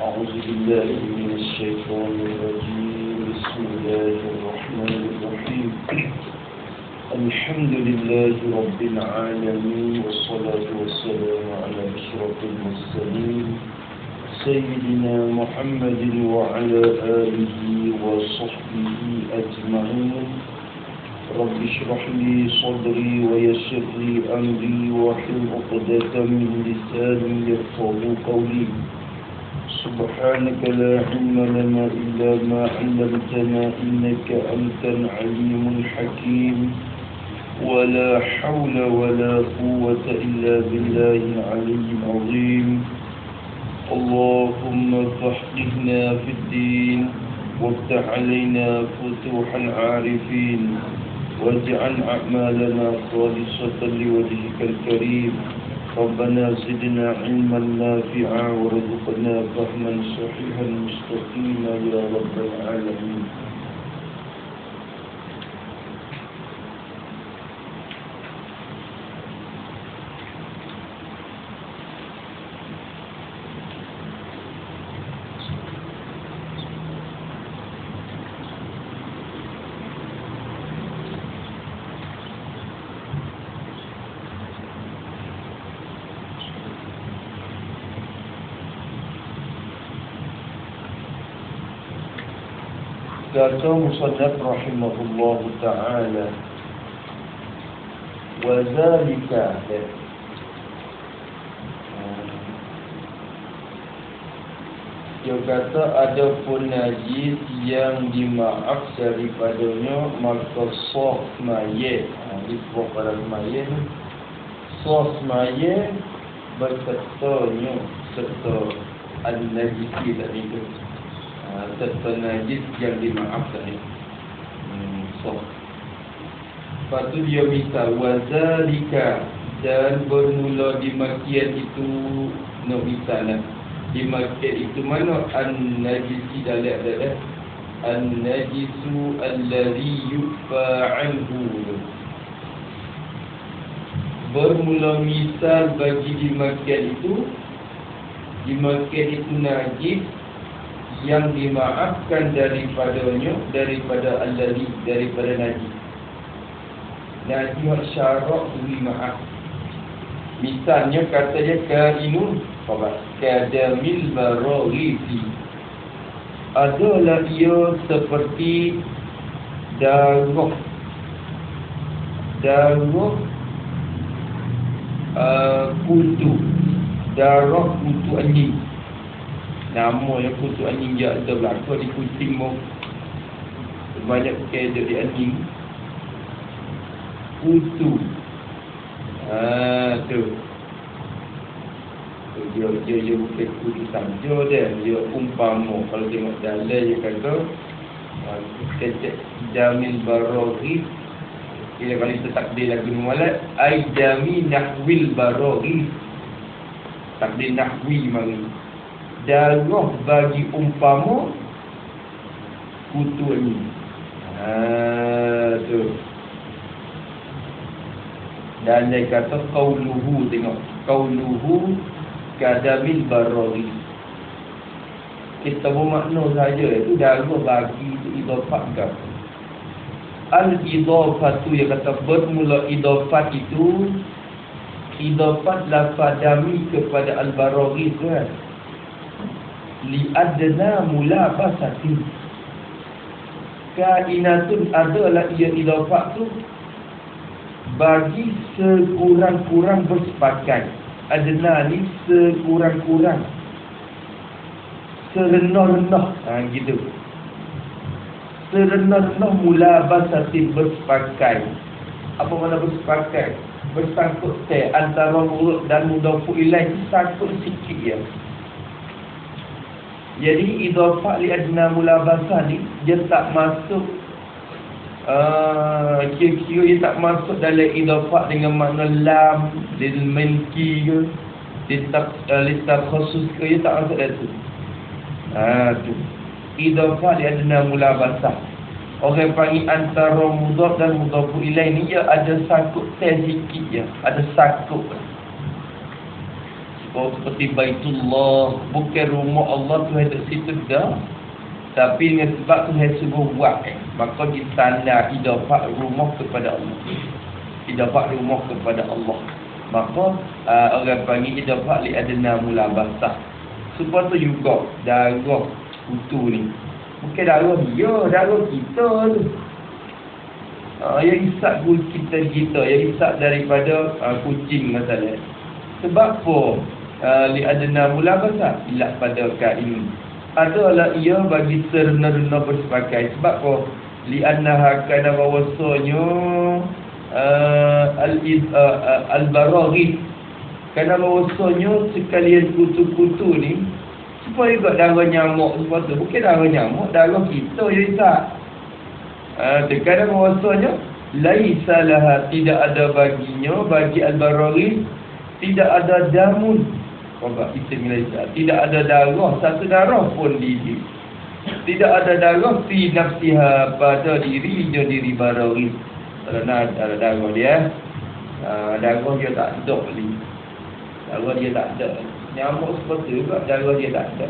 أعوذ بالله من الشيطان الرجيم بسم الله الرحمن الرحيم الحمد لله رب العالمين والصلاة والسلام على أشرف المرسلين سيدنا محمد وعلى آله وصحبه أجمعين رب اشرح لي صدري ويسر لي أمري واحلل عقدة من لساني يفقهوا قولي سبحانك لا علم لنا إلا ما علمتنا إنك أنت العليم الحكيم ولا حول ولا قوة إلا بالله العلي العظيم اللهم فقهنا في الدين وافتح علينا فتوح العارفين واجعل أعمالنا خالصة لوجهك الكريم ربنا زدنا علما نافعا وارزقنا فهما صحيحا مستقيما يا رب العالمين. Kata musannaf rahimahullah ta'ala wa zalika dia kata ada pun najis yang dimaaf daripadanya maka sah mayat disebut pada mayat sah mayat bersertanya serta al-najisi tadi itu serta najis yang dimaafkan so. Lepas tu dia misal wazalika dan bermula di makian itu no misalnya di makian itu mana an-najisi dalil an-najisu alladhi yufa'anhu bermula misal bagi di makian itu najis yang dimaafkan daripadanya daripada alladhi daripada najis syarak beri maaf. Misalnya katanya kainun kadamil baraghifi adalah ia seperti darah kutu anjing. Nama yang kutu anjing dia ada berlaku di kucing mau banyak pakai jadi anjing kutu tu dia bukan kutu saja dia umpama kalau tengok dalam dia kata kecek jamil baraghi bila kali takdir lagu mualat ai jami nahwil baraghi takdir nahwi mari darah bagi umpama kutu ini. Tu. Dan dia kata qauluhu, tengok. Qauluhu kadamil baraghi. Kita bermakna saja itu darah bagi itu idafat ke. Al-idafatu yang kata bermula idafat itu idafat lafaz dami kepada al-baraghi kan. Li'adna mulabasatin kainatun adalah ia idafat tu bagi sekurang-kurang bersepakat. Adna ni sekurang-kurang serendah-rendah gitu serendah-rendah mulabasatin bersepakat. Apa makna bersepakat? Bersangkut antara huruf dan mudhaf ilaih sangkut sikit ya. Jadi idafat li adna mulabasah ni dia tak masuk kira-kira dia tak masuk dalam idafat dengan makna lam lil milki ke litab khusus ke dia tak masuk dalam tu. Tu idafat li adna mulabasah orang panggil antara mudhaf dan mudhaf ilaih ni dia ada sangkut sikit je, ada sangkut. Oh, seperti Baitullah, bukan rumah Allah tu ada situ dah. Tapi dengan sebab tu saya suruh buat, maka ditanda idafah rumah kepada Allah. Idafah rumah kepada Allah. Maka orang panggil idafah li adna mulabasah. Supaya tu juga darah kutu ni. Bukan darah dia, darah kita tu. Yang isap kita, yang isap daripada kucing masalah. Sebab apa? Li adna mulabasah ila pada kain. Adalah ia bagi serna-rena bersepakai. Sebab apa? Li annaha kana wawasanya al-baraghi. Kerana bahawasanya sekalian kutu-kutu ni supaya juga darah nyamuk sebab tu. Bukan darah nyamuk, darah kita yang isap. Kerana bahawasanya laisa laha, tidak ada baginya, bagi al-baraghi tidak ada damun. Tidak ada darah, satu darah pun di tidak ada darah fi nafsiha, pada dirinya, diri baraghi. Kerana ada darah dia, darah dia tak ada ni. Darah dia tak ada. Nyamuk seperti juga, darah dia tak ada.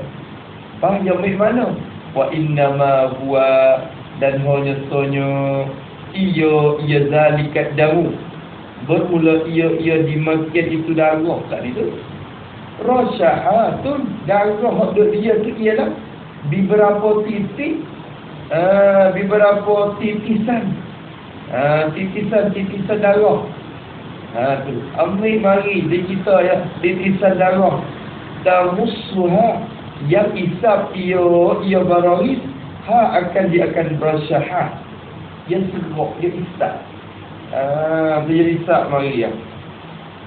Faham jamin mana? Wa innama huwa, dan hanya sonyo ia zalikat damu. Bermula ia dimakan itu darah tadi tu. Rasyahatun, darah dia tu ialah beberapa titik, beberapa titisan. Titisan darah. Tu amri mari di kita ya, titisan darah. Tamussuha, yang isap ia baraghi, dia akan bersyahat. Yang segok dia isap. Dia isap mari ya.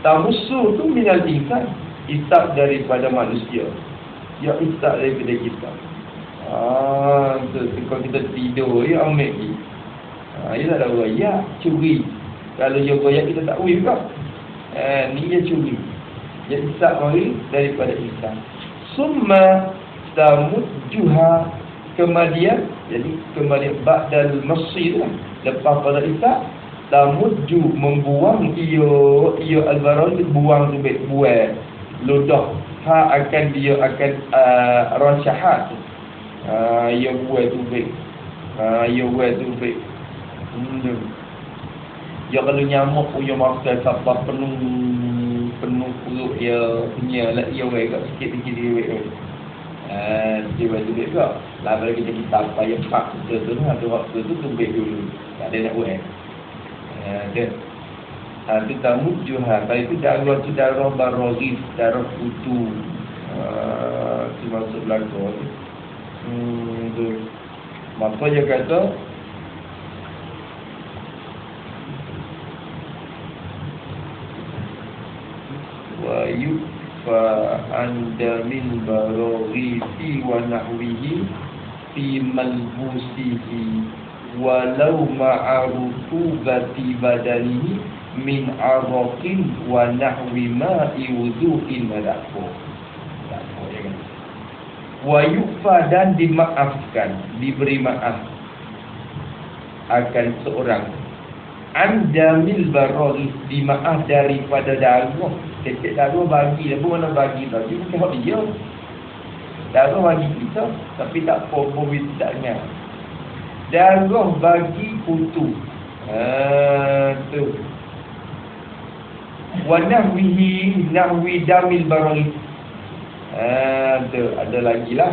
Tamussu tu minal insan, isap daripada manusia. Ya isap daripada kita. Kalau kita tidur ya ambil ni. Dia tak ada royak, curi. Kalau dia royak kita tak boleh juga. Ni dia curi. Dia isap mari daripada isap. Summa tamujjuha, kemudian ba'dal masir lah. Lepas pada isap, tamujju, membuang ia al-baraghi, buang tu buat ludah. Dia akan rasyahat. Ia buat tu baik. Ia buat tu baik. Ya kalau nyamuk punya makan sampai penuh perut dia punya lah, ia buat kat sikit-sikit dia buat. Dia buat tu baik juga. Lalu kita apa yang pak tu ada waktu tu baik dulu. Tak ada nak buat. Itu tamu juha. Kalau itu darah baraghi, darah kutu. Itu maksud belakang. Maka dia kata wa yufa anda min baraghi wa nahwihi fi malbusihi walau ma'arutubati badanihi min araqin wa nahwi ma'i wudu'in madakho. Wa yufa, dan dimaafkan, diberi maaf akan seorang andamil baraghi, dimaaf daripada darah. Kecil darah bagi, apa mana bagi bukan hak dia. Darah bagi kita, tapi tak apa-apa tak ingat. Darah bagi kutu. Tu. Wa nahwihi, nahwi damil baraghi. Ada lagi lah.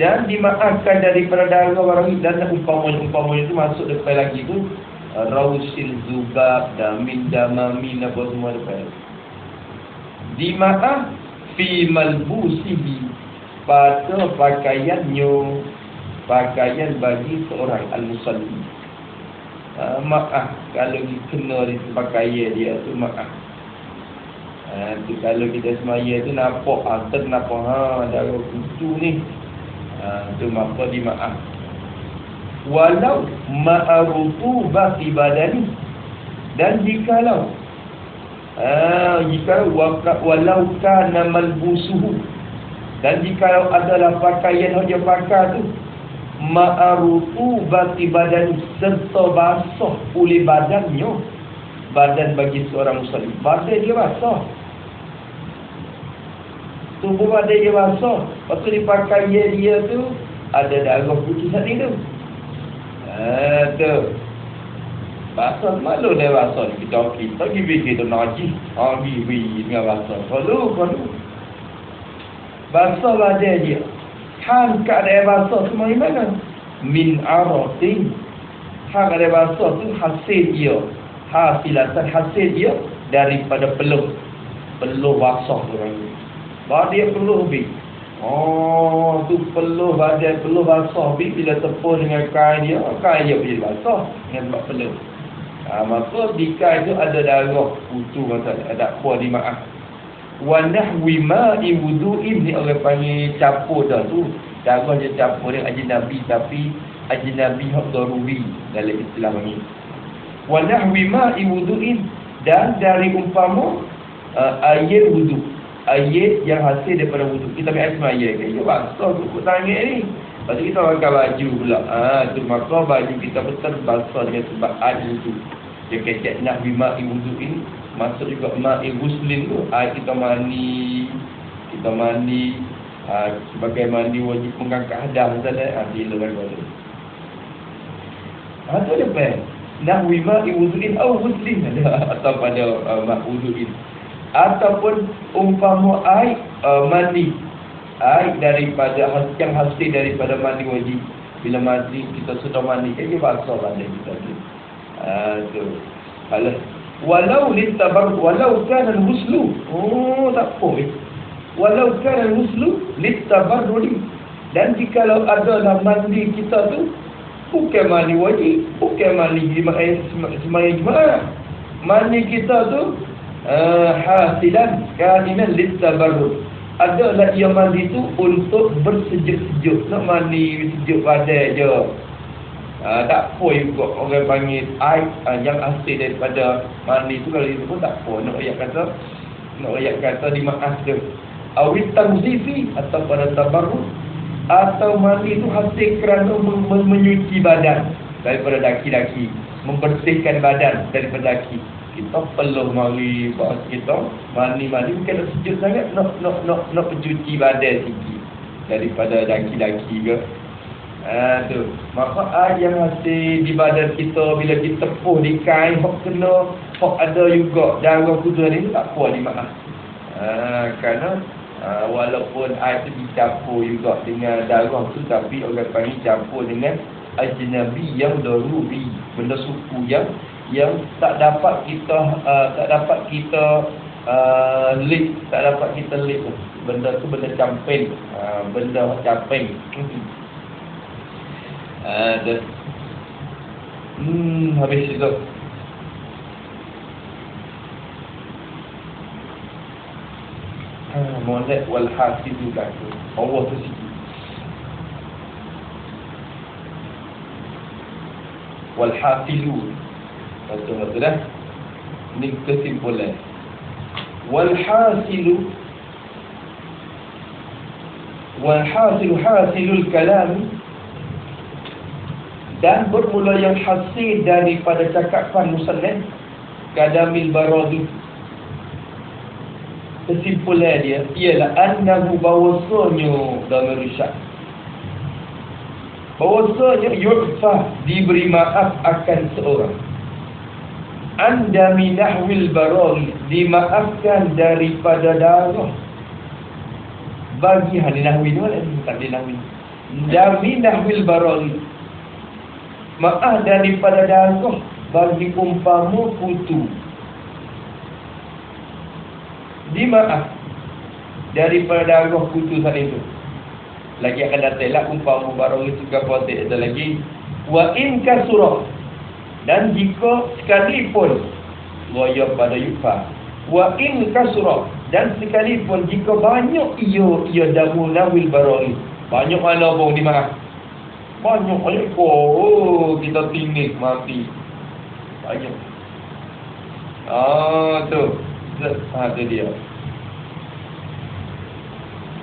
Dan dimaafkan daripada darah baraghi, dan umpamanya itu masuk depan lagi tu rausil zubab, damin damamin, apa semua depan. Dimaaf fi malbusihi, pada pakaiannya, pakaian bagi seorang al-musalli. Maaf kalau kena di pakaian dia tu, maaf. Kalau kita semaya tu nampak nampak darah kutu ni, tu maka dimaaf. Walau ma'arutubati badani, dan jikalau walau kana malbusuhu, dan jikalau adalah pakaian yang dia pakai tu ma'arutubati badani, serta basah oleh badannya, badan bagi seorang muslim. Badan dia basah. Tubuh badan dia basah. Lepas tu di pakaian dia tu ada darah putih tadi tu. Tu. Basah malu dia basah ni. Kita pergi fikir tu najis. Pergi dengan basah. Kalau. Basah badan dia. Hang keadaan basah tu dari mana? Min aratin. Hang keadaan basah tu hasil dia. Hasilatan hasil dia daripada peluh. Peluh basah tu orang ni. Badan peluh habis. Tu peluh badan, peluh basah habis. Bila tepuk dengan kain dia menjadi basah dengan sebab peluh. Maka di kain tu ada darah putu masalah. Ada apa di maaf. Wa nahwi ma'i wudu'in, ni orang panggil capur dah tu. Darah dia capur dengan ajnabi, tapi ajnabi hak daruri dalam istilah panggil. Wa nahwi ma'i wudu'in, dan dari umpama air wudu. Air yang hasil daripada wudu. Kita ambil air semaya kan. Dia basah kukuk tangan ni. Lepas tu kita pakai baju pula. Tu maka baju kita betul basah dengan sebab air wudu. Dia kecek nahwi ma'i wudu'in. Masuk juga ma'i guslin tu, air kita mandi sebagai mandi wajib mengangkat hadas misalnya, bila kan tu. Tu dia pen. Nahwi ma'i wudu'in atau guslin atau pada ma'i wudu'in. Ataupun umpama air mandi, air daripada yang hasil daripada mandi wajib. Bila mandi kita sudah mandi, dia basah badan kita tu. Kalau walau kana al-ghuslu, tak apa. Walau kana al-ghuslu litabarrudi, dan jikalau adalah mandi kita tu bukan mandi wajib, bukan mandi sembahyang Jumaat, mandi kita tu hasilan kainan litabarrud, adalah ia mandi tu untuk bersejuk-sejuk, nak mandi sejuk badan je. Tak apa juga orang panggil air yang hasil daripada mandi tu, kalau itu pun tak apa. Nak ayat kata dimaaf tu. Awit tanzifi, atau pada tabarruk, atau mandi tu hasil kerana menyuci badan daripada daki-daki, membersihkan badan daripada daki. Kita perlu mari bahas kita mandi bukan nak sejuk sangat, nak pencuci badan sikit daripada daki-daki ke. Tu. Maka air yang hasil di badan kita bila kita tepuh di kain, hok kena, hok ada juga darah kutu ni, tak apa dimaaf. Kerana walaupun air tu dicampur juga dengan darah tu, tapi orang panggil campur dengan ajnabi yang daruri, benda suku yang tak dapat kita lip, benda tu benda camping, benda camping. Habis itu. Molek wal hasidu kata Allah tu sikit. Wal hasilu. Betul dah. Ini kesimpulan. Wal hasilu hasilul kalam, dan bermula yang hasil daripada cakapan musannaf kadamil baraghi. Kesimpulan dia ialah annahu, bahawasanya dalam risyad, bahawasanya yu'fa, diberi maaf akan seorang, anda minahwil baraghi, dimaafkan daripada darah, bagi nahwi ni tak dinahwi, dami nahwil baraghi, maaf daripada darah bagi umpama putu, dimaaf daripada darah putu tadi tu. Lagi akan datanglah umpama barang itu kapotek ada lagi. Wa in kasura, dan jika sekalipun waya pada yufa, wa in kasura, dan sekalipun jika banyak ia damu nawil barang, banyak mana pun dimaaf. Banyak kita tinggal mati. Banyak. Tu. Tu dia.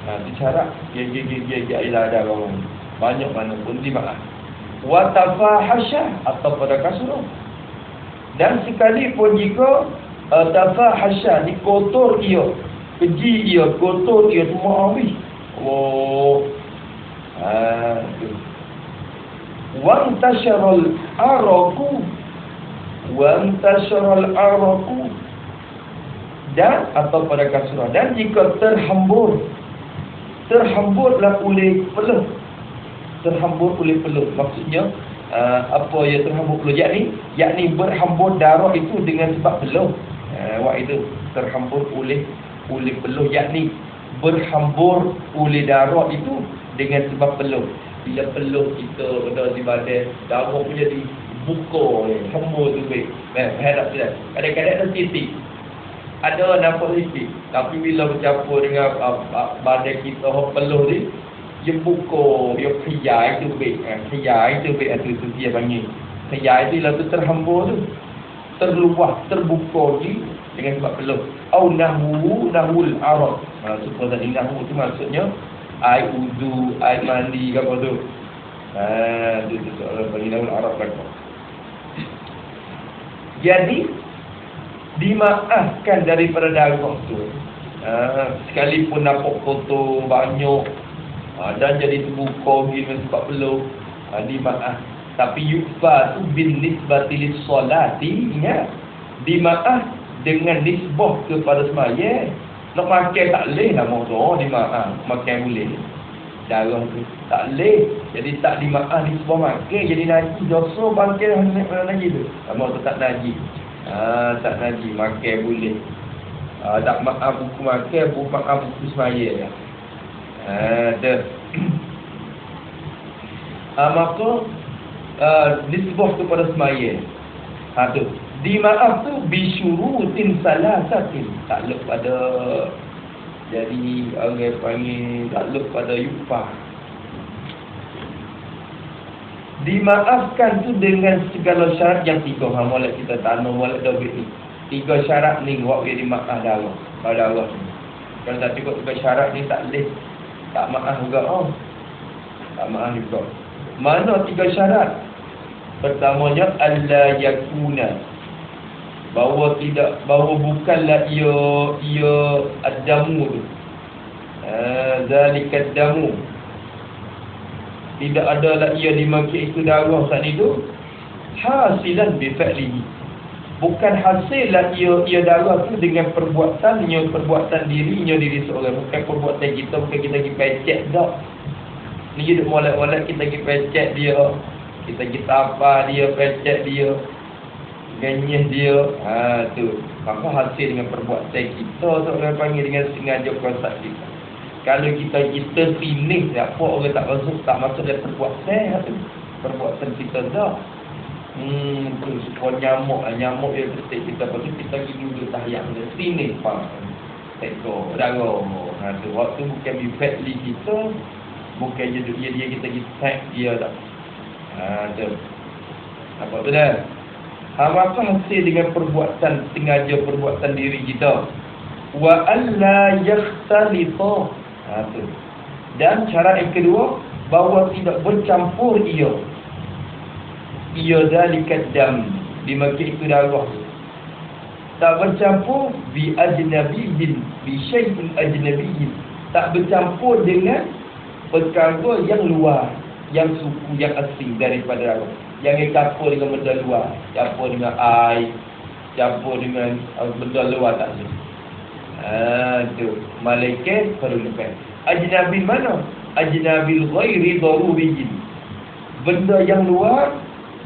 Itu cara. Dia ada orang. Banyak mana pun dimaaf. Wa tafahasha, atau pada kasur. Dan sekalipun jika tafahasha, dikotor ia, keji ia, kotor ia, semua habis. Wantasharal araku, dan atau pada kasrah, dan jika terhamburlah oleh peluh. Terhambur oleh peluh, maksudnya apa yang terhambur peluh, yakni berhambur darah itu dengan sebab peluh. Itu terhambur oleh peluh, yakni berhambur oleh darah itu dengan sebab peluh. Bila peluh kita ada di badan, darah punya dibuka, hambur tu baik. Harap tidak. Kadang-kadang ada titik, ada nampak sikit, tapi bila bercampur dengan badan kita, peluh ni, dia buka, dia khiyai tu baik. Khiyai tu baik, itu dia panggil. Khiyai tu lah tu terhambur tu, terluah, terbuka ni dengan sebab peluh. Au nahul arad. Supaya tadi nahu tu maksudnya air wudu, air mandi ke apa tu. Itu orang panggil nahul arad kan. Jadi dimaafkan daripada darah tu. Sekalipun nampak kotor banyak, dan jadi terbuka gini sebab peluh, dimaaf. Tapi yufa tu bin nisbati lis solati, ingat, dimaaf dengan nisbah kepada sembahyang. Nak makan tak boleh nama tu, dimaaf. Makan boleh, darah tu tak boleh, jadi tak dimaaf nisbah makan, jadi najis. Dosa bangkit najis tu, nama tu tak najis. Tak najis, makan boleh. Tak maaf buku makan, buku maaf buku sembahyang. Maka nisbah kepada sembahyang, tu dimaaf tu bisyurutin salasatin, takluk pada, jadi orang panggil takluk pada yufa. Dimaafkan tu dengan segala syarat yang 3. Molek kita tanam, molek dobit ni 3 syarat ni buat dia dimaaf darah pada Allah. Kalau tak cukup 3 syarat ni tak boleh, tak maaf juga. Tak maaf juga. Mana 3 syarat? Pertamanya alla yakuna, bahawa bukanlah ia ad-damu tu, zalikad damu, tidak adalah ia dimaksud itu darah saat itu hasilan bi fa'lihi, bukan hasillah ia darah tu dengan perbuatannya, perbuatan diri seorang, bukan perbuatan kita, bukan kita pergi pecek dak. Ni duduk molek-molek kita pergi pecek dia, kita pergi tapah dia, pecek dia, ganyeh dia. Tu maka hasil dengan perbuatan kita, seorang panggil dengan sengaja kuasa kita. Kalau kita pilih, apa orang tak masuk dalam perbuatan kita dah. Tu supaya nyamuk dia ketik kita, lepas tu kita pergi duduk tahiyat dia sini pak teko darah. Tu waktu bukan bifatli kita, bukan dia kita tag dia dah. Tu apa tu dah. Apa hasil dengan perbuatan sengaja, perbuatan diri kita. Wa alla yakhtalita. Tu. Dan cara yang kedua, bahawa tidak bercampur ia zalikat dam, dimaksud itu darah, tak bercampur bi ajnabiyyin, bi syai'in ajnabiyyin, tak bercampur dengan perkara yang luar, yang suku, yang asing daripada darah. Jangan campur dengan benda luar, campur dengan air, campur dengan benda luar, tak boleh. Tu malaikat perlu lepas. Ajnabi mana? Ajnabil ghairi daruriyyin, benda yang luar,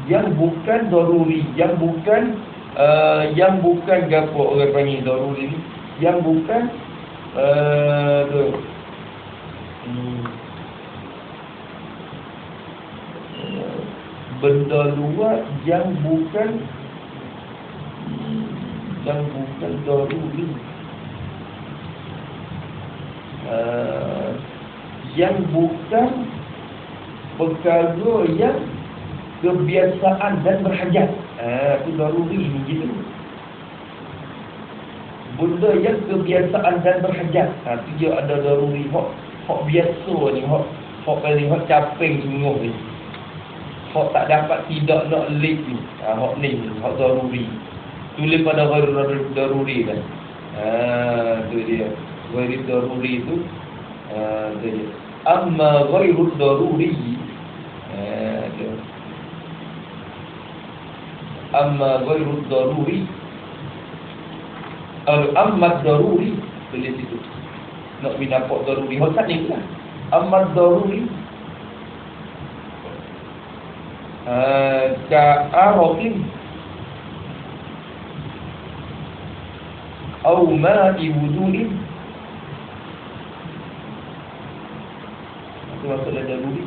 yang bukan daruri, yang bukan gapo orang panggil daruri ni, yang bukan tu benda luar, yang bukan daruri, yang bukan perkara yang kebiasaan dan berhajat. Itu daruri ni gitu. Benda yang kebiasaan dan berhajat. Tu dia ada daruri hok biasa ni, hok caping sungguh ni. Hak tak dapat tidak nak late ni. Hak ni, hak daruri. Tulis pada ghair daruri kan. Tu dia. Ghair daruri tu tu dia. Amma ghair daruri tu. Amma ghair daruri. Amma daruri tulis itu. Nak nampak daruri. Hak tak ni lah. Amma daruri ka'araqin au ma'i wudu'in. Itu maksudnya daruri.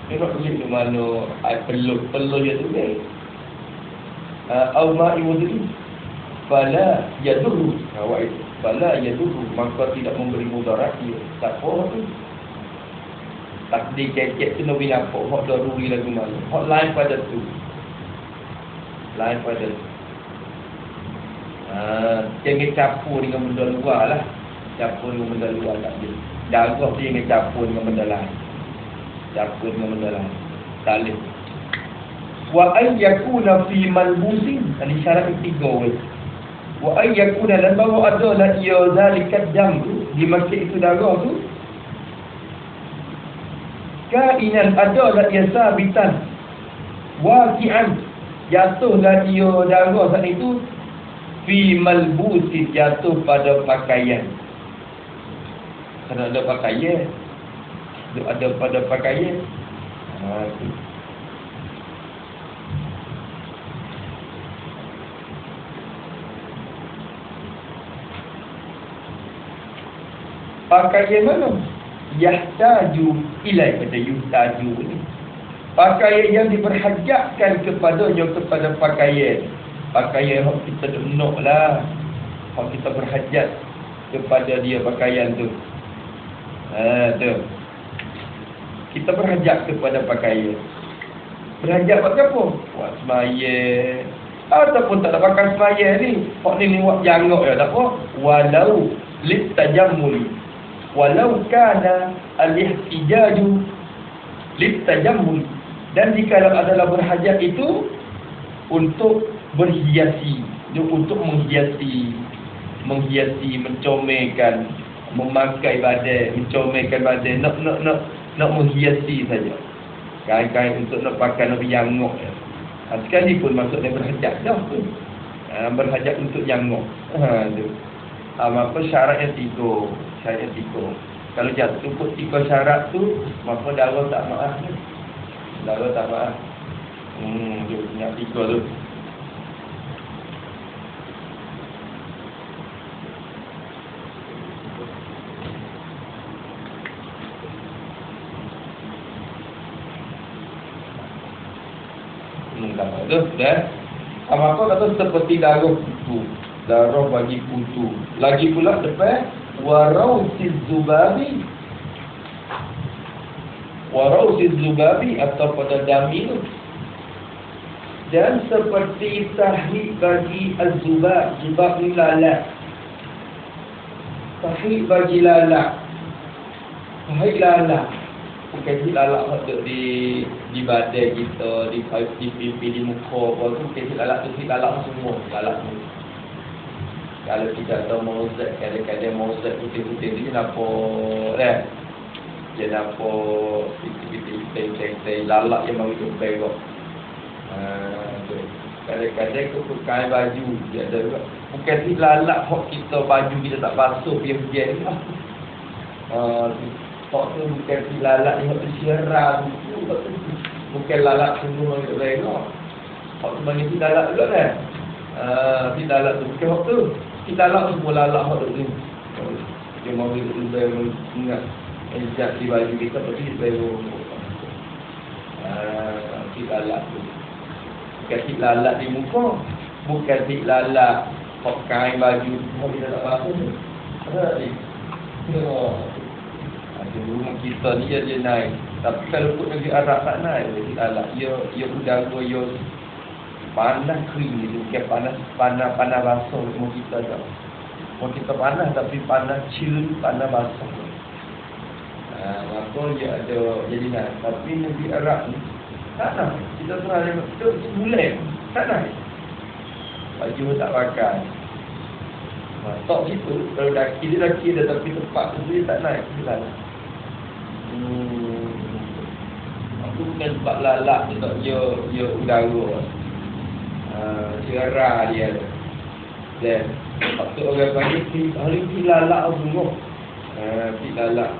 Tengok tulis di mana perlu dia tulis. Au ma'i wudu'in fala yadurru. Awak itu fala yadurru, maka tidak memberi mudarat dia. Tak apa tu. Takdir kecek tu Nabi nampak hak daruri lagu mana. Hak lain pada tu. Lain pada tu. Jangan campur dengan benda luar lah. Campur dengan benda luar tak boleh. Darah tu jangan campur dengan benda lain. Campur dengan benda lain. Tak boleh. Wa ayyakuna fi malbusin. Ini syarat ketiga weh. Wa ayyakuna, dan bahawa adalah ia zalikat jam tu, di masjid itu darah tu, kainan adalah ia sabitan waqi'an, jatuhlah ia darah saat itu fi malbusin, jatuh pada pakaian. Kerana ada pakaian, ada pada pakaian. Pakaian mana? Yahtaju ilai, kata yuhtaju ni. Pakaian yang diberhajatkan kepadanya, kepada pakaian. Pakaian yang kita nak lah. Yang kita berhajat kepada dia pakaian tu. Tu. Kita berhajat kepada pakaian. Berhajat pakai apa? Buat semayang. Ataupun tak ada pakai semayang ni. Hak ni buat jangok ya, tak apa. Walau litajammuli. Walau kana al-ihtijaju litajammuli. Dan jika adalah berhajat itu untuk berhiasi, untuk menghiasi, mencomelkan, memakai badan, mencomelkan badan, nak menghiasi saja. Kain-kain untuk nak pakai nak jangok. Sekali pun masuk dia berhajat dah tu. Berhajat untuk jangok. Tu. Apa syaratnya tiga. Syaratnya tiga. Kalau jatuh pun tiga syarat tu, maka darah tak maaf. Darah tak maaf. Tu yang tiga tu. Dan apa kata seperti darah kutu, darah bagi kutu. Lagi pula depan warausiz zubabi atau pada dami tu. Dan seperti tahid bagi az-zubab, zubab ni lalat. Tahid bagi lalat. Tahid lalat. Bukan si lalak ada di badan kita, di pipi, di muka apa tu. Bukan si lalak tu, si lalak semua. Lalak tu. Kalau kita tahu mauzat, kadang-kadang mauzat putih-putih ni, dia nampak dah. Dia nampak piti-piti, lalak yang mahu jumpai kok. Kadang-kadang kepukai baju dia ada juga. Bukan si lalak hok kita baju kita tak basuh, biar-biar ni lah. Hak tu bukan si lalat ni, hak tu syirah tu. Bukan lalat semua yang rela. Hak tu bagi si lalat juga kan. Si lalat tu bukan hak tu. Si lalat tu semua lalat hak tu. Dia mahu kita ingat ejak di baju kita pasti kita si lalat tu. Bukan si lalat di muka. Bukan si lalat hak kain baju. Hak kita tak basuh tu. Ada ni. Rumah kita ni dia naik. Tapi kalau pun negeri Arab tak naik. Ia udara, ia panas kering ni. Bukan panas basah rumah kita tak. Rumah kita panas tapi panas chill, panas basah. Maka dia ada jadi nak. Tapi Nabi Arab ni tak nak. Kita pernah tengok tu sebulan tak nak. Baju tak pakai. Tok situ kalau daki dia tapi tempat tu dia tak naik. Dia tak nak. Aku bukan sebab lalak tu tak dia udara. Cerah dia ada. Dan waktu orang panggil hari ni lalak semua. Lalak.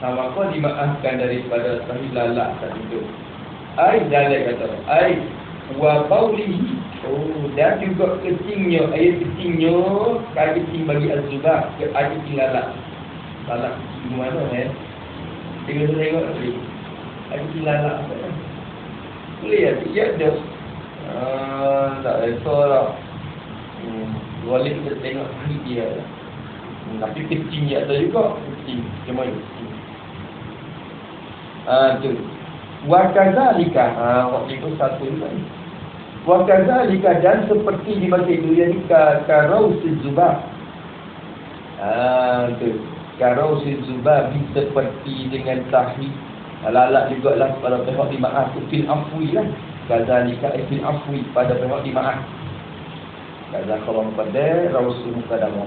Sama apa dimaafkan daripada sahih lalak kat situ. Ai dalil kata. Ai wa qaulihi. Dan juga kecingnya, air kecingnya, air kecing bagi az-zubab, air kecing lalak. Lalak kecing mana tengok lagi. Air kecing lalak apa kan? Boleh ya, dia ada. Tak rasa lah. Boleh kita tengok hari dia lah. Tapi kecing dia ada juga. Kecing, macam mana kecing? Tu. Wa kadzalika. Waktu itu satu juga ni. Wa kadzalika, dan seperti di bahasa Indonesia ni karausiz zubab. Tu. Karausiz zubab seperti dengan tahi. Lalak juga lah pada pihak dimaaf. Fil afwi lah. Kadzalika fil afwi pada pihak dimaaf. Kadzalika pada rausul muqaddam.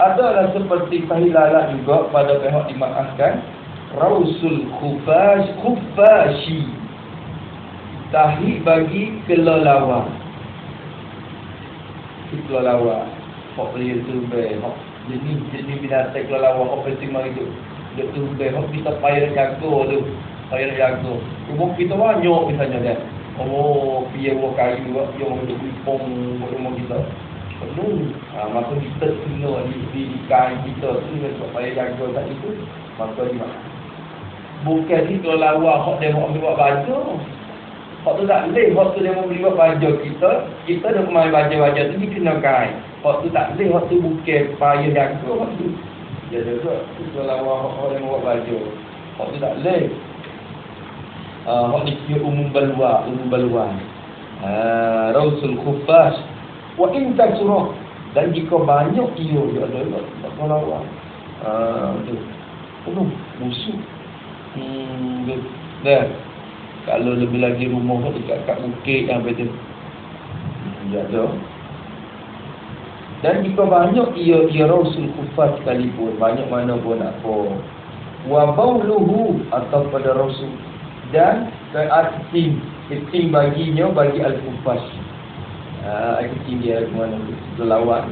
Adalah seperti tahi lalak juga pada pihak dimaafkan. Rausul khufashi, tahi bagi kelelawar. Kelelawar hok dia tu be hok jenis binatang kelelawar hok pertama itu dia tu be hok kita payah jaga tu, payah jaga rumah kita banyak misalnya kan. Piye wo kayu buat yang untuk pipong rumah kita penuh. Maka kita kena di kain kita tu dengan payah jaga kat itu. Maka di mana bukan si kelelawar hok dia mau ambil buat baju. Hok tu tak boleh, hok tu dia mau beli buat baju kita dah main baju-baju tu dikenakan. Hok tu tak boleh, hok tu bukan payah jaga hok tu. Dia juga kelelawar hok dia mau buat baju. Hok tu tak boleh. Hok ni kira umum balwa. Rausul khufas wa in kasura, dan jika banyak ia dia ada tak kelelawar. Tu. Penuh busuk. Dah. Kalau lebih lagi rumah dekat kat bukit yang betul. Ada. Dan jika banyak ia rausul khufat sekalipun, banyak mana pun apa. Wa bauluhu, atau pada rausul, dan keting baginya bagi al-khufas. Keting dia mana lelawat.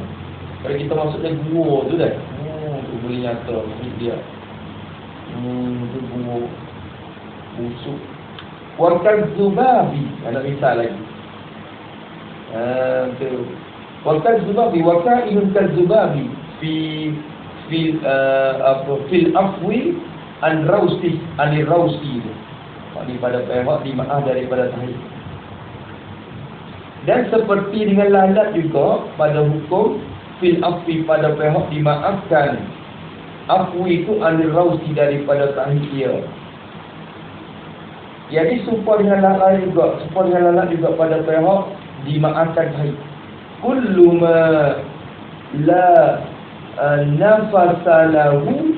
Kalau kita masuk dalam gua tu dah. Tu boleh nyata dia. Tu bunga busuk. Wakal zubabi, ada misal lagi. Tu. Wakal zubabi, wakailun kal zubabi fil afwi an rausi anir rausi. Ini pada pihak dimaaf daripada tahid. Dan seperti dengan lalat juga pada hukum fil afwi pada pihak dimaafkan. Afwi itu anil rausi daripada tahid dia. Jadi serupa dengan lalat juga pada pihak dimaafkan tahid. Kullu ma la nafasa lahu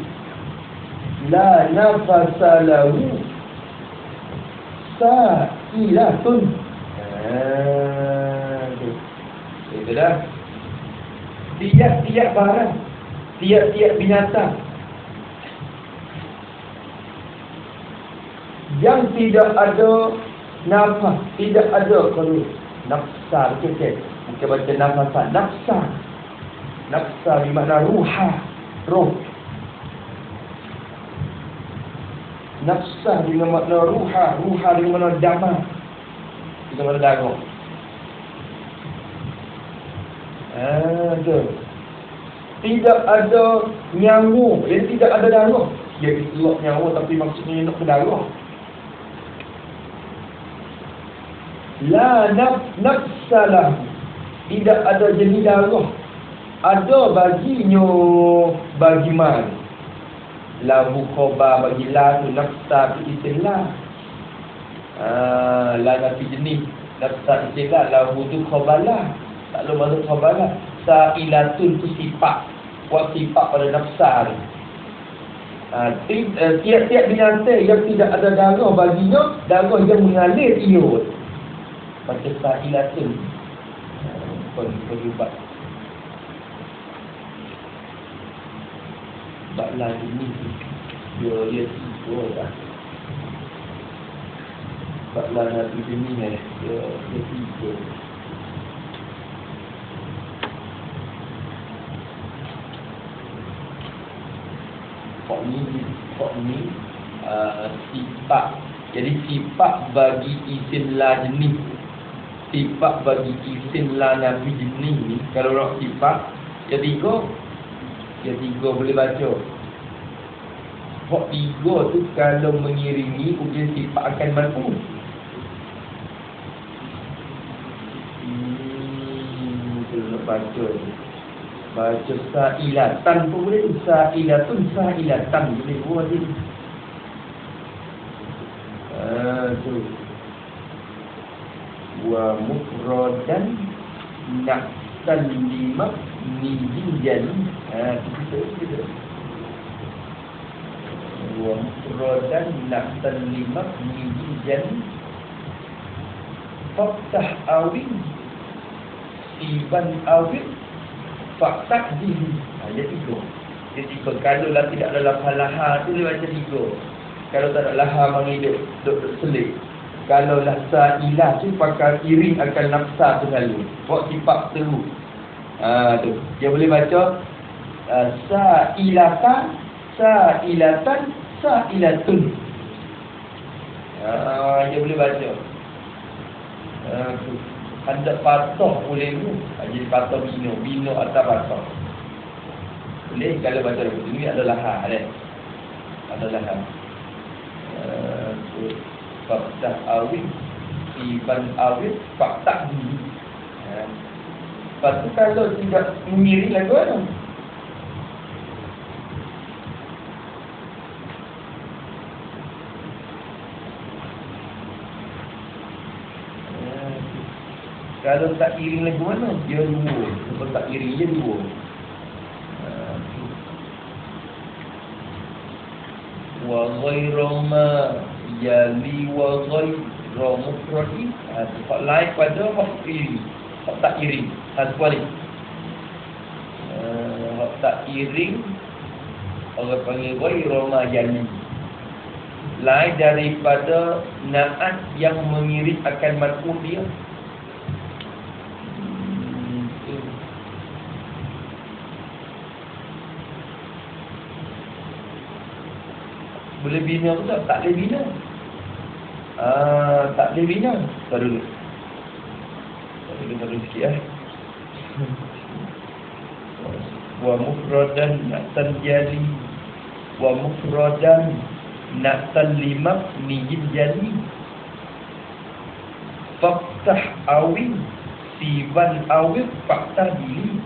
sa'ilatun. Itu dah. Tiap-tiap barang, tiap-tiap binatang yang tidak ada nafas, tidak ada kalau nafsa, bukan baca nafasa, nafsa bermakna roh. Nafsa dengan makna ruha dengan makna dama, dengan makna darah. Tidak ada nyawa, dia tidak ada darah. Dia istilah nyawa tapi maksudnya nak berdarah. La nafsalah, tidak ada jenis darah. Ada baginya bagi man. Lahu khobar bagi la tu nafsa tu istilah. La nafi jenis, nafsa istilah, lahu tu khobalah. Tak ada maksud khobalah. Sa'ilatun tu sifat. Buat sifat pada nafsa tu. Tiap-tiap binatang yang tidak ada darah baginya, darah yang mengalir ia. Macam sa'ilatun. Penyebab. Sebablah ini dia tiga dah. Sebablah Nabi ini dia tiga. Kok ni sifat. Jadi sifat bagi isim la jenis. Sifat bagi isim la Nabi jenis ni, kalau nak sifat dia tiga boleh baca. Hak tiga tu kalau mengiringi ujian sifat akan man'ut. Nak baca sa'ilatan pun boleh. Sa'ilatan boleh buat dia. Tu. Wa mufradan na'tan lima nijijan. Kita. Wa mufradan na'tan lima nijijan. Faktah awin Iban awin fakta diri. Jadi tiga. Kalau lah tidak ada lafaz laha tu dia macam tiga. Kalau tak ada laha menghidup duk selit. Kalau lah sa'ilah tu pakai iring akan nafsa tu selalu. Buat sifat seru. Tu. Dia boleh baca sa'ilatan, sa'ilatun. Dia boleh baca. Tu. Hendak patah boleh tu. Jadi patah bino atas patah. Boleh kalau baca lagu ini adalah laha kan. Adalah laha. Faktah awin Iban awin fakta diri. Lepas tu kalau tidak mengiring lagu mana? Kalau tak iring lagu mana? Dia dua. Kalau tak iring dia dua. Wa ghayra ma yali wa ghayra mufradi. Sifat lain pada hak iring. Hak tak iring. Sebalik. Hak tak iring orang panggil ghayra ma yali. Lain daripada naat yang mengiring akan marfu dia. Boleh bina tu tak? Tak boleh bina. Tak boleh bina. Tak dulu. Tak dulu sikit Wa mufradan na'tan jali. Wa mufradan na'tan lima nijid jali. Faktah awin siban awin faktah dili.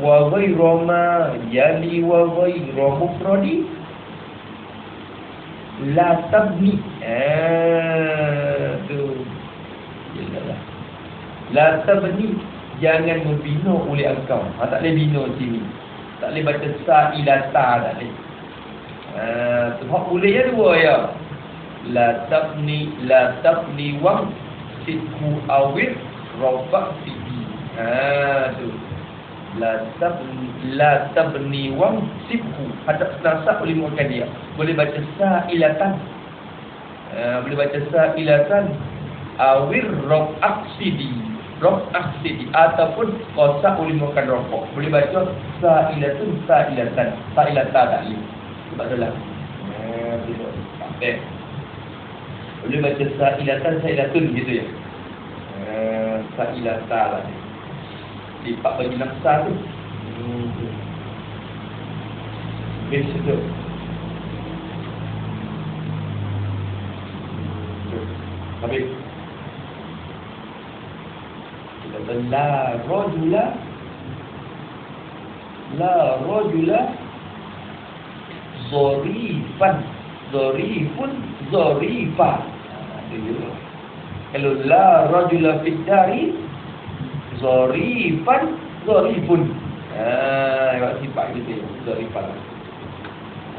Wa ghayra ma yali wa ghayra mufradi la tabni. Tu. Yalah. La tabni, jangan membina oleh engkau. Tak boleh bina sini. Tak boleh baca sa'ilata, tak boleh. Tu hak boleh ya dua ya. La tabni wa sidku awir rafa sidi. Tu. La tabni wa sidku. Hadap nasab boleh makan dia. Boleh baca sa'ilatan. Boleh baca sa'ilatan awir raf'aksidi ataupun qasa boleh makan rafaq. Boleh baca sa'ilatun sa'ilatan. Sa'ilata tak boleh. Sebab adalah. Boleh baca sa'ilatun gitu ya. Sa'ilata lah. Sifat bagi nafsa tu. Biasa tu. Habis. Kita kata la rajula zarifun zarifa. Kalau la rajula fid dari zarifan zarifun. Sifat gitu ya, zarifan.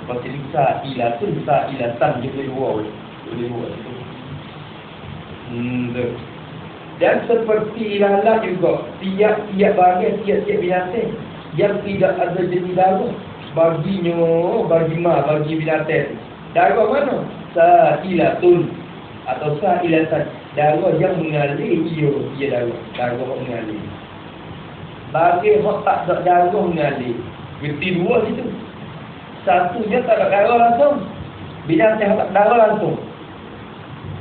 Seperti ni sa'ilatun, sa'ilatan dia boleh buat. Boleh buat itu. Dan seperti lalat juga, tiap-tiap bahagian, tiap-tiap binatang yang tidak ada jenis darah bagi binatang. Darah mana? Sa'ilatun atau sa'ilatan. Darah yang mengalir, ia darah mengalir. Bagi hak tak ada darah mengalir, berarti dua situ. Satunya tak ada darah langsung, binatang tak ada darah langsung.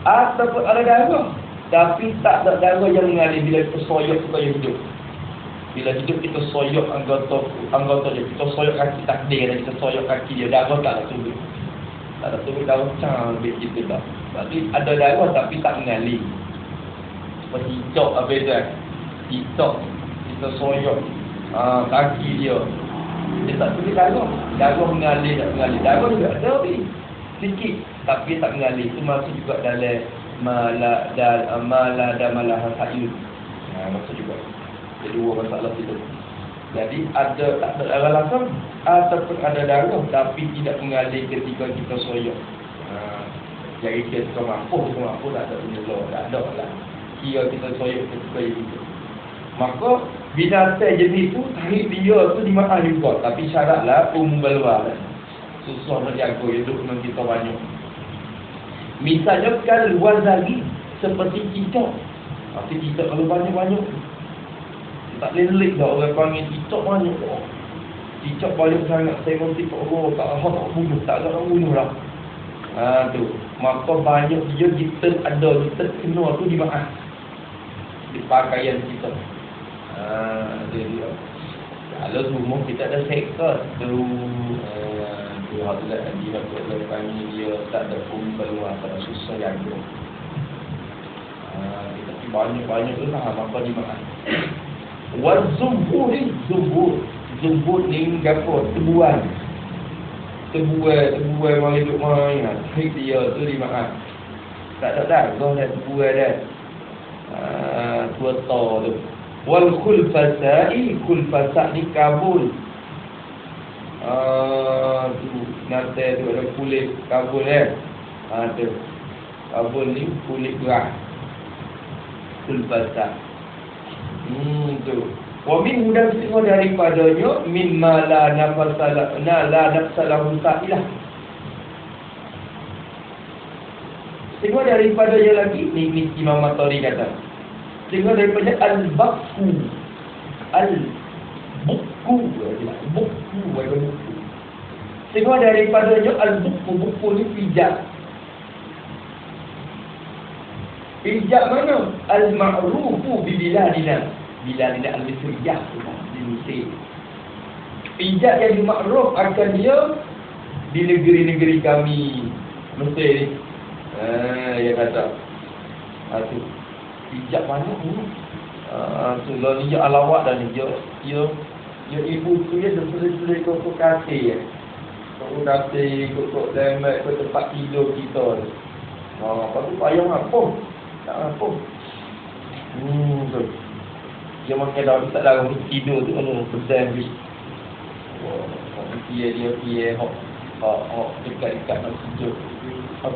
Ataupun ada darah, tapi tak ada darah yang mengalir. Bila kita soyok supaya hidup, bila hidup kita soyok anggota dia, kita soyok kaki takdir dan kita soyok kaki dia, darah tak ada turun. Tak ada turun darah ambil kita tak. Berarti ada darah tapi tak mengalir. Seperti hijau habis tu kan. Hijau kita soyok kaki dia tak turun darah. Darah mengalir tak mengalir. Darah juga ada sikit tapi tak mengalir. Itu masuk juga dalam malah hayul. Masuk juga. Ada dua masalah itu. Jadi ada tak ada darah langsung ataupun ada darah tapi tidak mengalir ketika kita soyok. Jadi kita mampu tak ada penyelur, tak ada lah. Kira kita soyok ketika itu. Maka binatang jenis itu tarik dia tu dimakan juga, tapi syaratlah umbalwa. Susah nak jaga hidup dengan kita banyak. Misalnya kalau luar lagi seperti cicak. Tapi cicak kalau banyak-banyak tak lelik dah orang panggil cicak banyak dah. Cicak banyak sangat saya nanti tak bunuh, tak ada orang bunuh lah. Tu. Maka banyak kita kena tu dimakan. Di pakaian kita. Dia. Kalau semua kita ada sektor tu hatulah dia nak panggil dia tak ada pun keluar tak ada susah jaga. Tapi banyak tu lah maka dimakan. Zumbur ni gapo tebuan orang hidup main dia tu dimakan. Tak ada darah dah tebuan dah. Tua tu. Wal khulfasa ni kabul. Tu nanti tu ada kulit kabul tu. Kabul ni kulit gerah. Khulfasa. Tu. Wa min hudan setengah daripadanya mimma la nafsalahu sa'ilah. Setengah daripadanya lagi ni Imam Matari kata. Setengah daripada al-baqu. Setengah daripadanya al-buku ni pijak. Pijak mana? Al-ma'rufu bibiladina. Biladina al-Misriyah di Mesir. Pijak yang dimakruf akan dia di negeri-negeri kami Mesir ni. Dia kata tu pijak mana ni? Tu lah ni dia alawak dan dia ibu tu dia sesuai kok kasih. Kok kasih kok lemak kok tempat tidur kita. Apa tu payung apa? Tak apa. Tu. Dia makan dah tak dalam tidur tu pedang ni. Dia hok dekat nak tidur.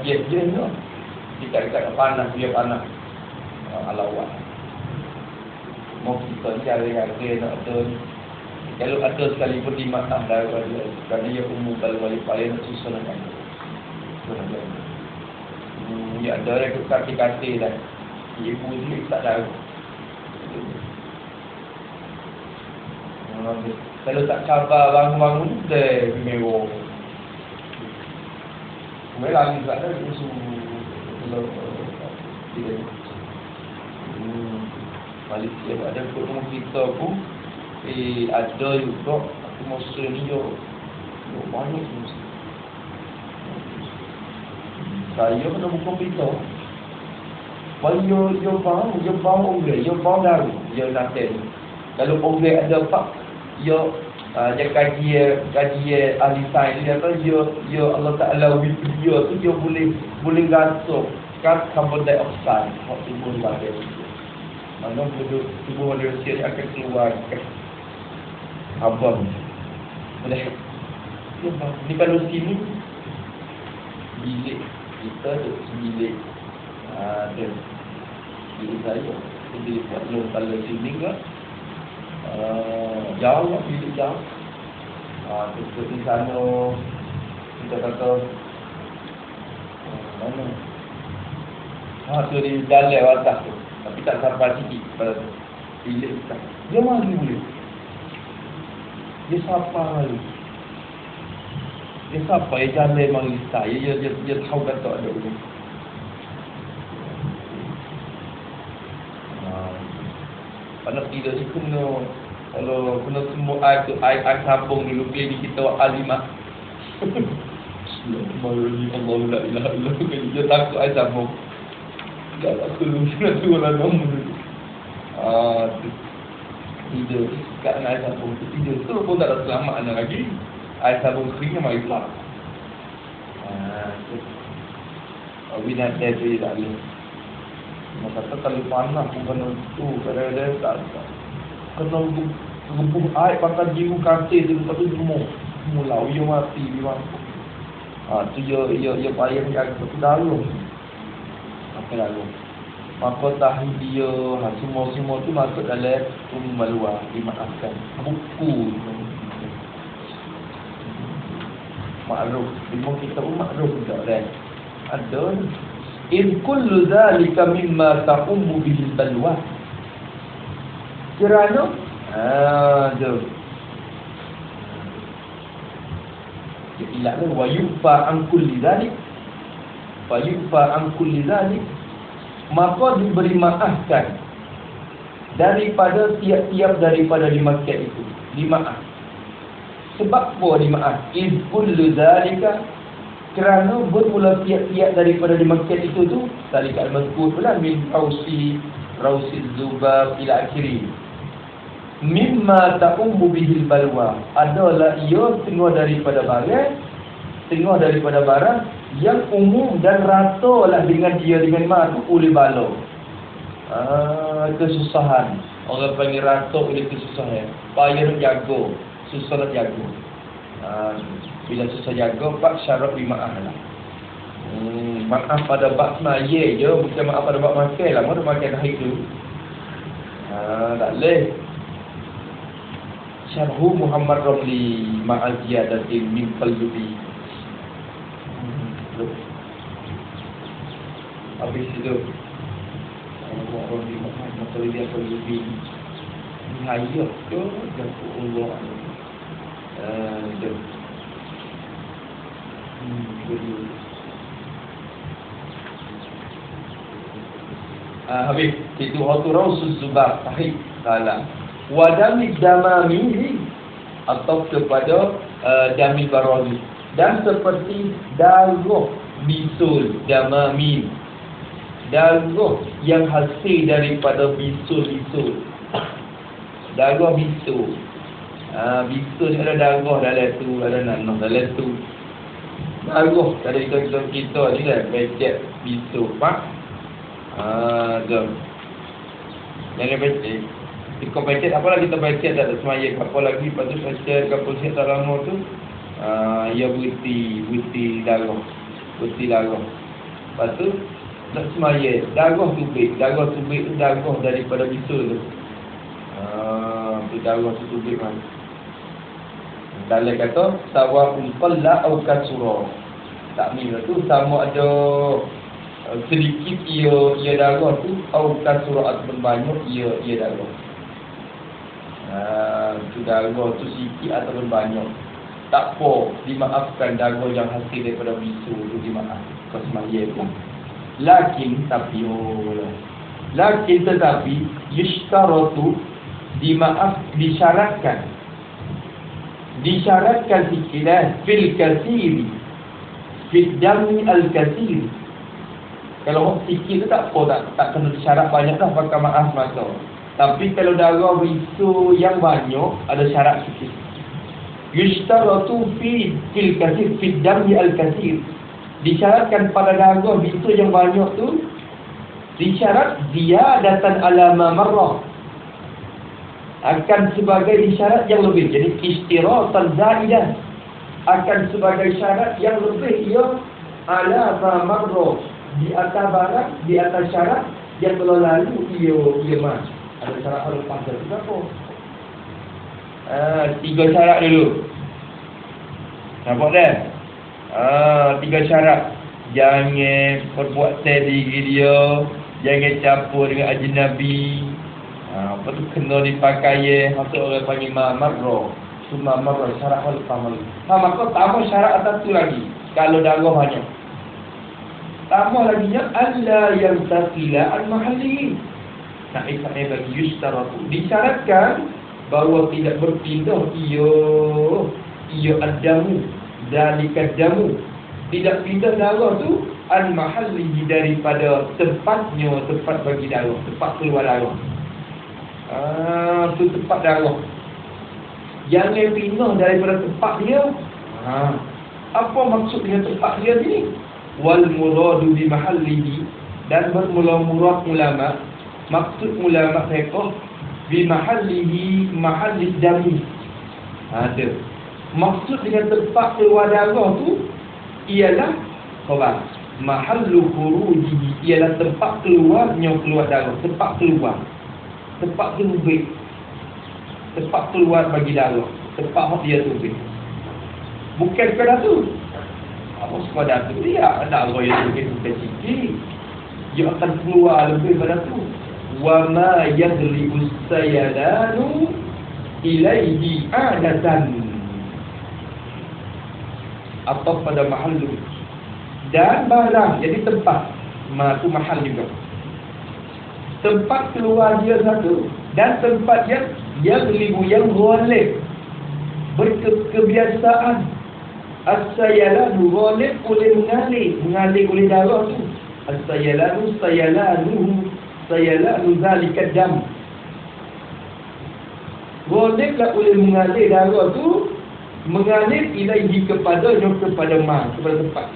Dia tu. Dekat panas dia panas. Alawat. Mau kita cari-cari nak ada. Kalau ada sekali pun dimakan darah dia. Kerana dia umum kalau wali paling nak susah nak kan. Dia ada yang kaki-kaki dah. Ibu ni tak darah. Kalau tak sabar bangun-bangun dah mewah. Mereka lagi tak ada usul. Kalau tidak. Malaysia ada ketemu kita pun ada juga aku masa ni yo banyak mesti. Saya kena buka kita. Kalau yo bang dah yo nanti. Kalau orang ada pak yo dia kaji ahli sains dia kata yo Allah Taala video tu yo boleh gasuh carbon dioxide hak timbul badan. Mana tubuh manusia akan keluar abang boleh Ni kalau sini bilik kita ada bilik. Ada bilik saya. Jadi kalau sini ke jauh lah, bilik jauh. Seperti sana kita kata mana? Tu di dalam atas tu. Tapi tak sampai sikit pada bilik kita. Dia mari boleh. Dia siapa lagi? Dia siapa yang jalan mari saya? Dia tahu kata ada ni. Pada tidak sih kalau kena semua air sabung dulu pilih kita alimah. Allah la ilaha illallah. Dia takut air sabung. Tak aku tu orang nombor. Tidur kat air sabung tu tidur tu pun tak ada selamat anak lagi. Air sabung kering mari pula. Binatang tu tak boleh. Maka kalau panas pun kena tu kadang-kadang tak kena rebus air pakai jiru katil tu lepas tu mula dia mati dia. Tu dia payah jaga tu dalam. Apa lalu? Maka tahu dia semua tu masuk dalam maluah dimaafkan. Buku makruf. Ilmu kita pun makruf juga kan. Ada in kullu zalika mimma taqummu bihi balwa. Kerana ada ilahnya wa yufa an kulli zalik. Wa yufa an kulli zalik, maka diberi maafkan daripada tiap-tiap daripada 5 kat itu. Dimaaf. Sebab apa dimaaf? In kullu zalika, kerana bermula tiap-tiap daripada 5 kat itu tu tadi kat mazkur pula min rausi zubab ila akhiri. Mimma ta'ummu bihil balwa, adalah ia setengah daripada barang yang umum dan ratalah dengan dia dengan matu oleh bala. Kesusahan. Orang panggil rata oleh kesusahan. Payah nak jaga, susah nak jaga. Bila susah jaga, bab syarat bimaaf lah. Maaf pada bab semaya je, bukan maaf pada bab makan lah. Mana makan hari tu? Tak boleh. Syarhu Muhammad Ramli ma'al ziyadatin min qalbi. Habis itu Ramli Muhammad Ramli qalbi. Hayat tu jafu Allah. Habis itu Haturau Suzubah Sahih Salah Wadamid Damamili, atau kepada Damil Barani, dan seperti darah bisul Damamil, darah yang hasil daripada bisul. Darah bisul. Bisul ada darah dalam tu, ada nanah dalam tu. Darah dari kita ni dah becek bisul pak. Jangan becek. Kita becek, apalah kita becek tak ada semaya, apa lagi lepas tu becek kapal sihat tak lama tu ia buti darah. Lepas tu nak semaya, darah tubik tu darah daripada bisul tu. Darah tu tubik kan. Dalam kata sawa'un qalla au kasura. Takmil tu sama ada sedikit ia darah tu au kasura atau banyak ia darah. Tu darah tu sikit ataupun banyak, tak apa, dimaafkan darah yang hasil daripada bisu tu dimaaf. Kau semaya pun. Tetapi yishtaratu, dimaaf, disyaratkan sikit fil kathiri, fil dami al-kathiri. Kalau sikit tu tak apa, tak kena syarat banyak dah pakai maaf masa. Tapi kalau darah bisu yang banyak, ada syarat sikit. Yushtaratu fil kathir, fil dami al-kathir. Disyaratkan pada darah bisu yang banyak tu, disyarat ziyadatan ala ma marrah, akan sebagai isyarat yang lebih. Jadi istiratan zaidah, akan sebagai syarat yang lebih ia ala marroh di atas barang, di atas syarat yang telah lalu ia mas. Ada syarat hal lepas tu apa? 3 syarat dulu. Nampak dah? 3 syarat. Jangan perbuat diri dia, jangan campur dengan ajnabi. Apa tu kena dipakai hak orang panggil marroh. Cuma marroh syarat hal lepas malu. Maka tambah syarat atas tu lagi. Kalau darah banyak. Tambah lagi nya alla yang taqila al-mahalli. Nak ikhlas bagi yustaratu. Disyaratkan bahawa tidak berpindah ia adamu dalika damu. Tidak pindah darah tu al-mahalli daripada tempatnya, tempat bagi darah, tempat keluar darah. Tu tempat darah. Jangan pindah daripada tempat dia. Apa maksud dengan tempat dia ni? Wal muradu bi mahallihi, dan bermula-murad ulama, maksud ulama mereka bi mahallihi mahalli dami. Ada. Maksud dengan tempat keluar darah tu ialah khabar. Mahallu khurujihi ialah tempat keluarnya keluar darah, tempat keluar. Tempat tumbik. Tempat keluar bagi darah, tempat dia tumbik. Bukan sekadar tu. Apa sekadar tu dia ada darah yang tumbik sikit. Dia akan keluar lebih pada tu. Wa ma yadribu sayalanu ilaihi adatan. Atau pada mahal dulu. Dan barang, jadi tempat. Tu mahal juga. Tempat keluar dia satu. Dan tempat yang libu, yang ghalib. Berkebiasaan. As-sayalanu ghalib boleh mengalir oleh darah tu. As-sayalanu sayalanu zalika dam. Ghalib lah boleh mengalir darah tu, mengalir ilaihi kepada tempat.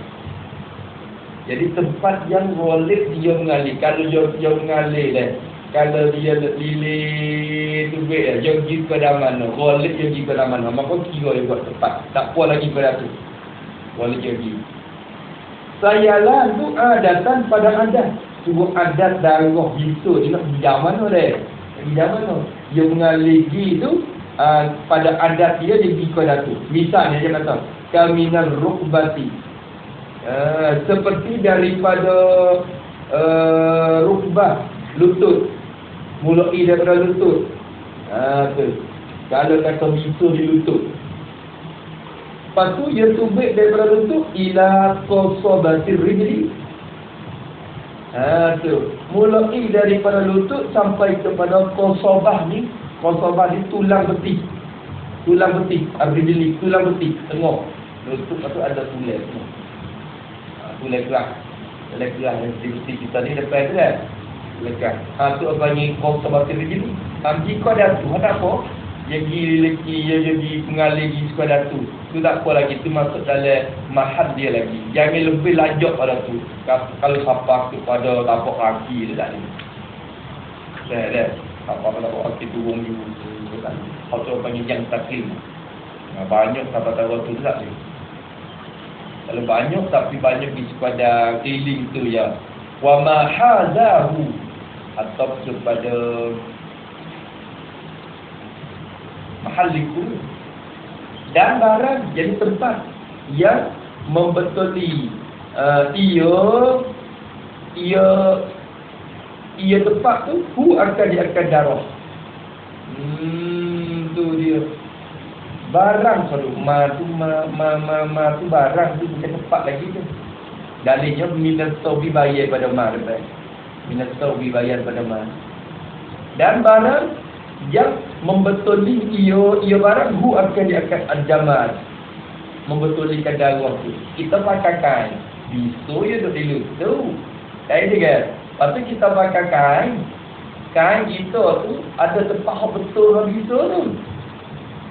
Jadi tempat yang ghalib dia mengalir. Kalau dia mengalir dah, kalau dia lilit tu baik dia pergi ke mana, ghalib dia pergi ke mana, maka kira dia buat tempat. Tak puas lagi pada tu. Ghalib dia pergi. Sayalan tu datang pada adat. Suruh adat darah bisu dia nak pergi mana dah? Pergi mana? Dia mengalir tu pada adat dia pergi ke datu. Misalnya dia kata kaminal rukbati, seperti daripada rukbah, lutut, mulai daripada lutut. Tu. Kalau kata bisu di lutut, lepas tu dia tubik daripada lutut ila qasabatir rijli. Tu. Mulai daripada lutut sampai kepada qasabah ni. Qasabah ni tulang betis. Tulang betis, rijli, tulang betis, tengok. Lutut tu ada tulang semua. Tulang keras. Tulang keras yang seperti kita ni lepas tu kan. Lekas. Tu apa ni qasabatir rijli. Jika ada tu, tak apa. Jadi jadi mengalir di sekadar tu. Tu tak apa lagi, tu masuk dalam mahal dia lagi. Jangan lebih lajak pada tu. Kalau siapa kepada tapak kaki dia tak ada. Dah. Apa tapak kaki turun dulu tak. Kalau panggil yang taklim. Banyak tapak-tapak tu tak ada. Kalau banyak tapi banyak di sekadar keliling tu ya. Wa ma hadahu, atau kepada mahaliku, dan barang jadi tempat yang membetuli ia tempat tu akan diakan darah. Tu dia barang selalu tu barang tu bukan tempat lagi tu. Dalilnya minat taubi bayar pada mar, minat taubi bayar pada mar. Dan barang yang membetuli ia barang akan diakan al-jamal, membetulikan darah tu. Kita pakai kain bisu ya dulu tu. Kain dia kan. Lepas tu kita pakai kain kita tu ada tempat hak betul hak bisu tu.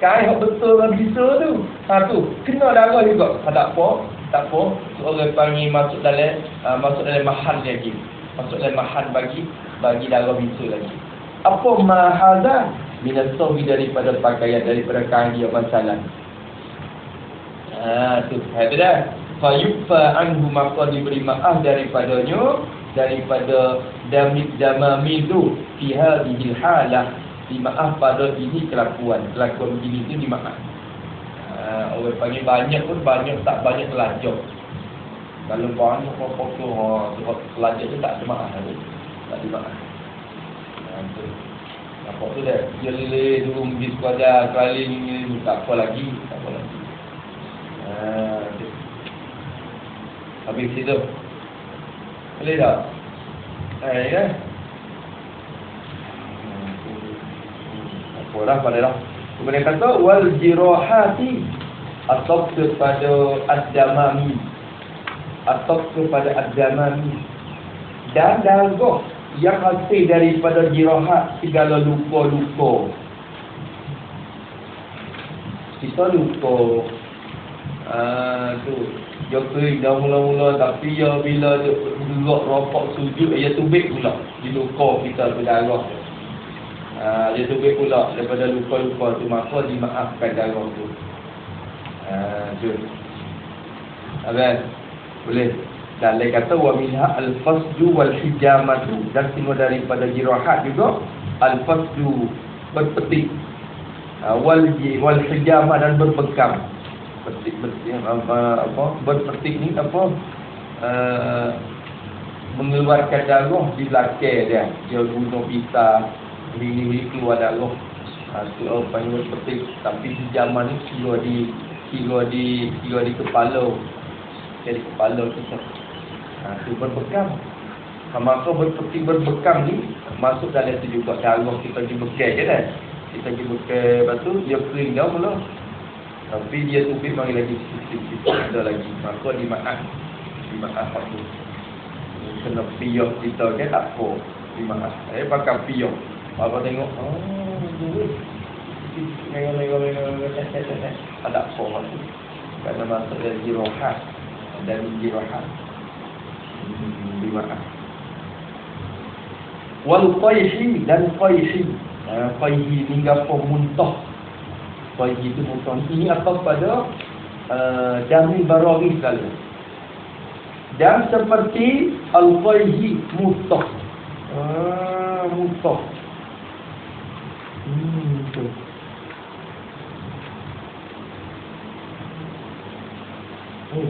Kain hak betul hak bisu tu. Tu kena darah juga. Tak apa. Orang panggil masuk dalam mahal lagi. Masuk dalam mahal bagi darah bisu lagi. Apa mahaza minat taubi daripada pakaian, daripada kain dia masalah. Tu ada dah. Fayufa anhu, maka diberi maaf daripadanya, daripada damamil tu fi hadhil halah, dimaaf pada ini kelakuan begini tu dimaaf. Orang panggil banyak pun banyak, tak banyak pelajar. Kalau banyak apa pelajar tu tak dimaaf lagi. Tak dimaaf. Apa tu dah? Dia lele dulu pergi sekolah kali ni tak apa lagi, tak apa lagi. Habis itu. Boleh tak? Ya. Apa dah pada dah. Kemudian kata wal jirahati, atau kepada ad-damami, atau kepada ad-damami, dan darah yang hasil daripada jirahat, segala luka-luka. Kita luka tu dia kering dah mula-mula, tapi ya bila dia duduk rokok sujud, dia tubik pula di luka kita berdarah. Dia tubik pula daripada luka-luka tu, maka dimaafkan darah tu. Tu abang boleh. Dan dia kata wa minha al-fasdu wal hijamatu, dan semua daripada jirahat juga al-fasdu, berpetik, wal hijamah, dan berbekam. Petik apa berpetik ni apa, mengeluarkan darah di belakang dia guna pisau ini keluar darah. Tu orang panggil berpetik. Tapi hijamah ni kira di kepala, jadi kepala kita. Tu berbekam. Maka berpetik berbekam ni masuk dalam tu juga darah kita dibekal je dah. Kita dibekal, lepas tu dia kering dah mula. Tapi dia tubik mari lagi sikit-sikit ada lagi. Maka dimaaf tu. Kena piyah kita ke tak apa. Dimaaf. Pakai piyah. Apa tengok, duit. Ada apa tu. Kerana masuk dari jirahat. Dimaaf. Wal qayhi, dan qayhi. Qayhi ni apa, muntah. Qayhi itu muntah. Ini apa pada Jamil Barawi sekali. Dan seperti al-qayhi muntah. Muntah. Tu.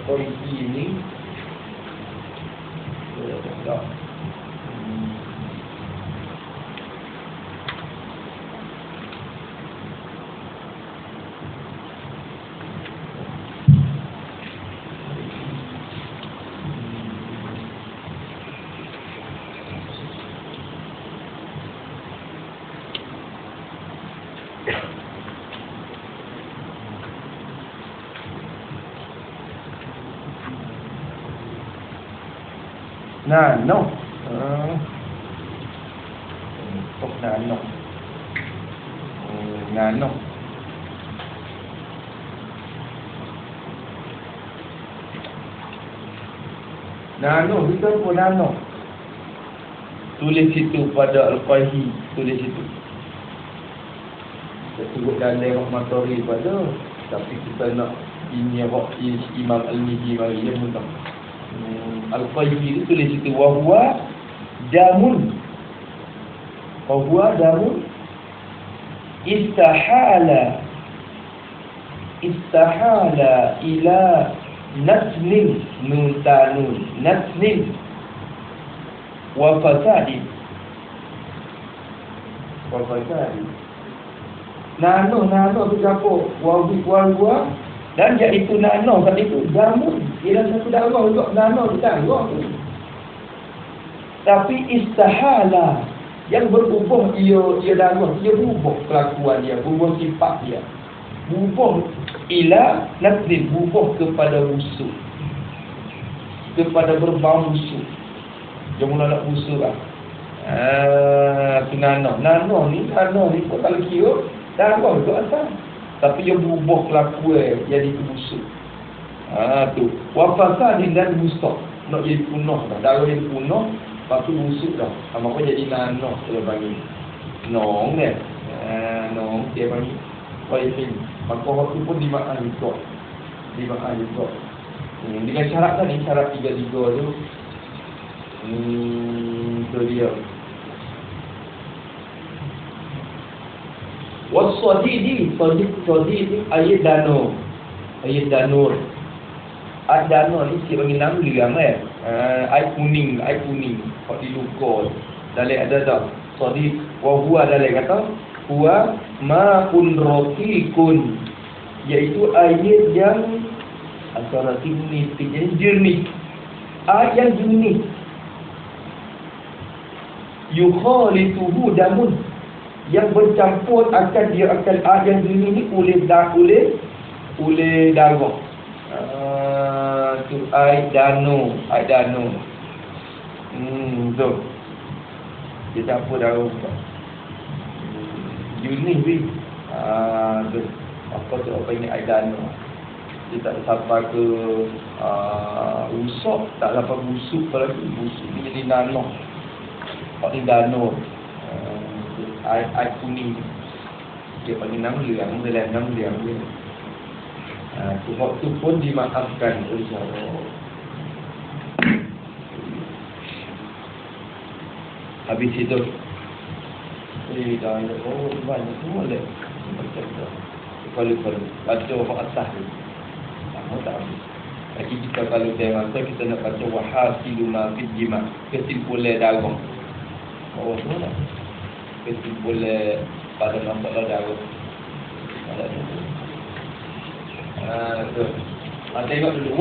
Qayhi ni nano. Nano. Nano. Nano, kita pun nano. Tulis situ pada Al-Qayhi, tulis situ. Kita sebut dalam Rahmatori pada, tapi kita nak ini Imam Al-Midi mari dia pun tak. Al-Qayhi itu tulis situ wahwa damun istahala ila natnin nutanun natnin wa fasadin nano tu siapa wahwa. Dan iaitu nano tadi itu damun. Ia satu darah juga nano di darah tu. Tapi istahala, yang berubah ia darah, dia berubah kelakuan dia, berubah sifat dia. Berubah ila nasib, berubah kepada musuh. Kepada berbau musuh. Dia mula nak musuh lah. Tu nano. Nano ni kau kalau kira darah tu asal. Tapi dia berubah kelakuan jadi musuh. Tu. Wafasadin dan musuh. Nak jadi punah dah. Darah jadi punah, lepas tu musuh dah. Maka jadi nanoh dia panggil. Nong kan. Nong dia panggil. Waihin. Maka waktu pun dimakan juga. Dimakan juga. Dengan syarat kan ni, syarat 3-3 tu. Itu dia. Wassadidi, sadidi air danur. Air danur. Air danur ni sikit bagi nama liang air kuning. Kau di luka. Dalam ada tak? Sadid. Wa dalam kata huwa ma'un raqiqun, iaitu air yang antara tinggi jadi jernih, air yang jernih. Yukhalituhu damun, yang bercampur akan dia akan air yang jernih ni oleh darah. Tu air danur. Tu dia campur darah. Jernih ni. Tu apa tu, apa ini air danur. Dia tak sampai ke usok, tak sampai busuk lagi. Busuk ni jadi nanah. Pak ni danur. Air kuning. Dia panggil nama liang. Waktu tu pun dimaafkan oleh Allah. Habis itu dah banyak semua dah. Kalau baca hak atas tu sama tak habis. Lagi kita kalau dia masa kita nak baca wahasilu ma fil jima', kesimpulan darah. Oh semua tak? Kesimpulan pada masalah darah. Ada tu. Tu. Tengok dulu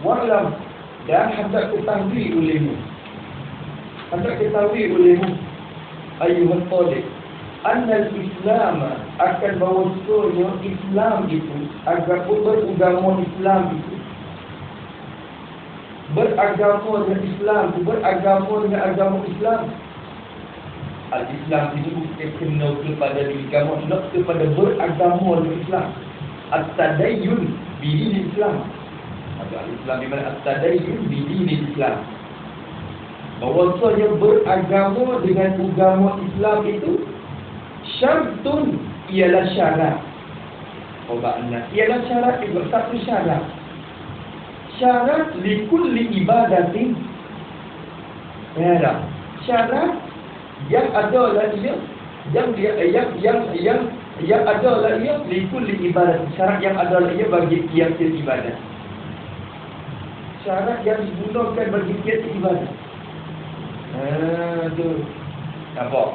wa'lam dan hendak ketahui olehmu ayyuhal talib annal Islam akan bahawasanya Islam itu beragama Islam itu beragama dengan agama Islam. Al-Islam ini bukan kena kepada diri kamu, nak kepada beragama dengan Islam. At-tadayyun bidin Islam. Al-Islam di mana at-tadayyun bidin Islam. Bahawasanya beragama dengan agama Islam itu syartun, ialah syarat. Ialah syarat, satu syarat. Syarat likulli ibadatin. Syarat yang adalah ia yang adalah ia likulli ibadat. Syarat yang adalah ia bagi tiap-tiap ibadat. Syarat yang digunakan bagi tiap ibadat. Tu nampak.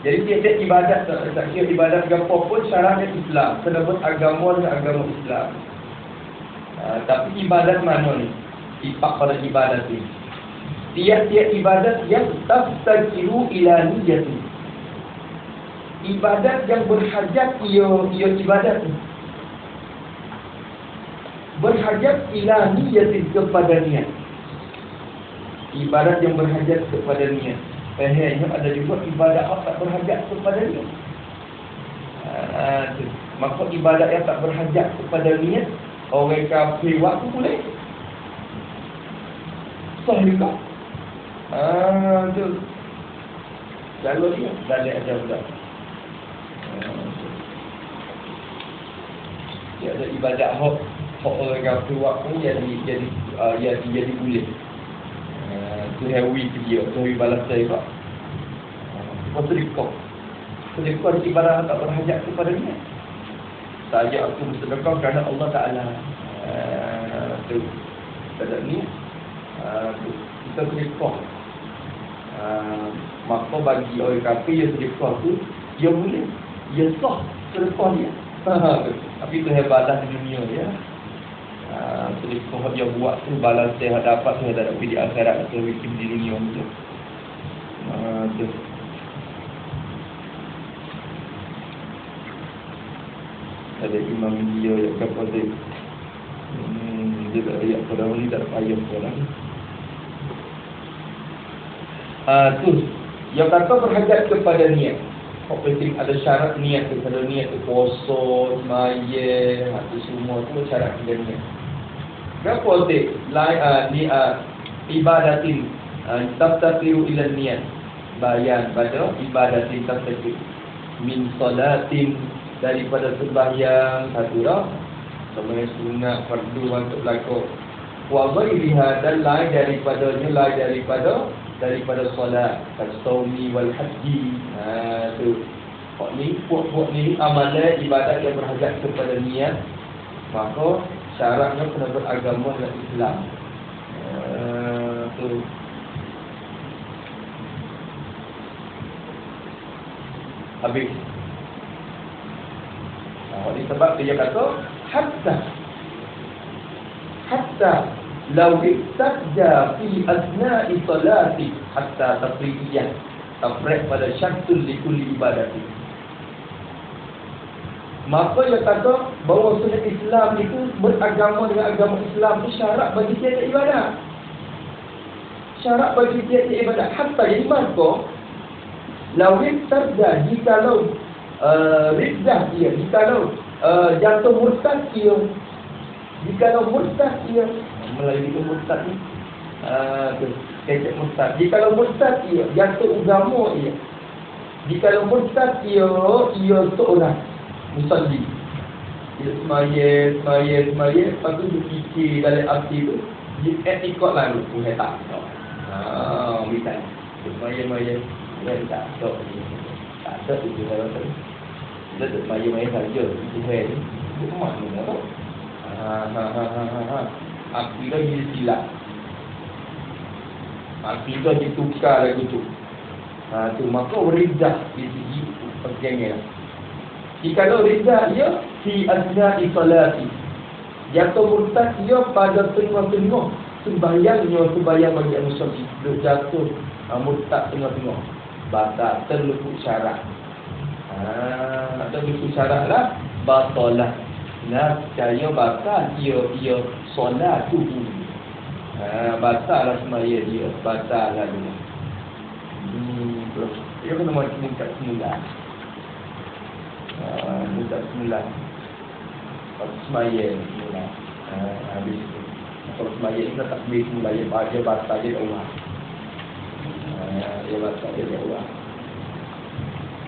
Jadi tiap-tiap ibadat, tak kira ibadat apa pun syaratnya Islam. Kena beragama dengan agama Islam. Tapi ibadat mana ni? Sifat pada ibadat ni. Tiap-tiap ibadat yang taftakiru ila niyati. Ibadat yang berhajat ia ibadat ni. Berhajat ila niyati, kepada niat. Ibadat yang berhajat kepada niat. Fahimnya ada juga ibadat yang tak berhajat kepada niat. Maka ibadat yang tak berhajat kepada niat, orang kafir waktu boleh. Sah juga. Tu. Kalau dia balik aja sudah. Dia ada ibadat hak orang kafir waktu jadi boleh. Tu hewi dia, tu hewi balas saya pak. Sedekah ibadat tak berhajat kepada dia. Saja aku bersedekah kerana Allah Taala. Tu. Pada ni kita sedekah. Maka bagi orang kafir yang sedekah tu, dia boleh, dia sah sedekah dia. Tapi itu hebatlah di dunia ya. Sedekah dia buat tu balas dia dapat, dia tak dapat di akhirat, dia bikin di dunia tu. Tu. Ada imam dia yang kata dia tak ayat pada ni, tak payah sekarang. Tu yang kata berhajat kepada niat. Penting ada syarat niat kepada niat puasa, semaya, itu semua tu syarat kepada niat. Berapa ni ibadatin taftaqiru ila niat. bayan pada ibadat tersebut. Min salatin, daripada sembahyang satu dah, sembahyang sunat fardu untuk berlaku. Wa ghairiha, dan lain daripada solat, as-saumi wal haji. Tu puak ni amalan ibadat yang berhajat kepada niat, maka syaratnya kena beragama dengan Islam. Tu habis. Oleh sebab dia kata hatta law istajja fi asna'i salati hatta tafriyah, tafriq pada syartul li kulli ibadati. Maka dia kata bahawa sunat Islam itu beragama dengan agama Islam itu syarat bagi tiap-tiap ibadat. Syarat bagi tiap-tiap ibadat. Hatta jadi maka lawin terjadi jikalau riddah ia, jikalau jatuh murtad ia, jikalau murtad ia, melalui murtad ni kecek murtad, jikalau murtad ia, jatuh agama ia, jikalau murtad ia seorang musalli, dia semaya, lepas tu dia fikir dalam arti tu, dia ikut lalu, dia tak misal semaya, dia tak ada tu dia kalau tu dia tak semaya saja, Tuhan ni dia mana tau, akidah dia silap, akidah ditukar lagu tu, tu maka riddah di segi perjanjian. Jikalau riddah ia fi asna'i salati, jatuh murtad ia pada tengah-tengah sembahyang bagi musalli, dia jatuh murtad tengah-tengah, batal, terluput syarat. Terluput syarat lah, batalah. Nah, saya batal ia solat tu. Batal lah semaya dia, batal lah dia. Dia kena minta semula. Minta semula. Kalau semaya semula. Habis itu. Kalau semaya ni tak boleh semula, dia batal dia Allah. Dia batal dia Allah.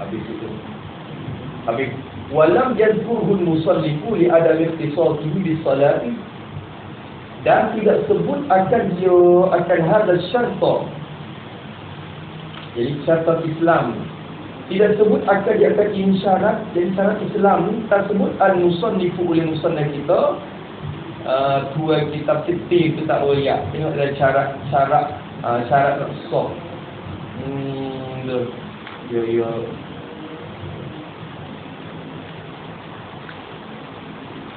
Habis itu. Habis walam yadhkurul musallifu li adam ikhtisasihi bis salati, dan tidak sebut akan hadal syarta. Jadi syarat Islam tidak sebut akan ini syarat. Jadi syarat Islam ni tak sebut al-musallifu oleh musannaf kita. Dua kitab fikih tu tak boleh. Tengok ada syarat nak sah. Ya.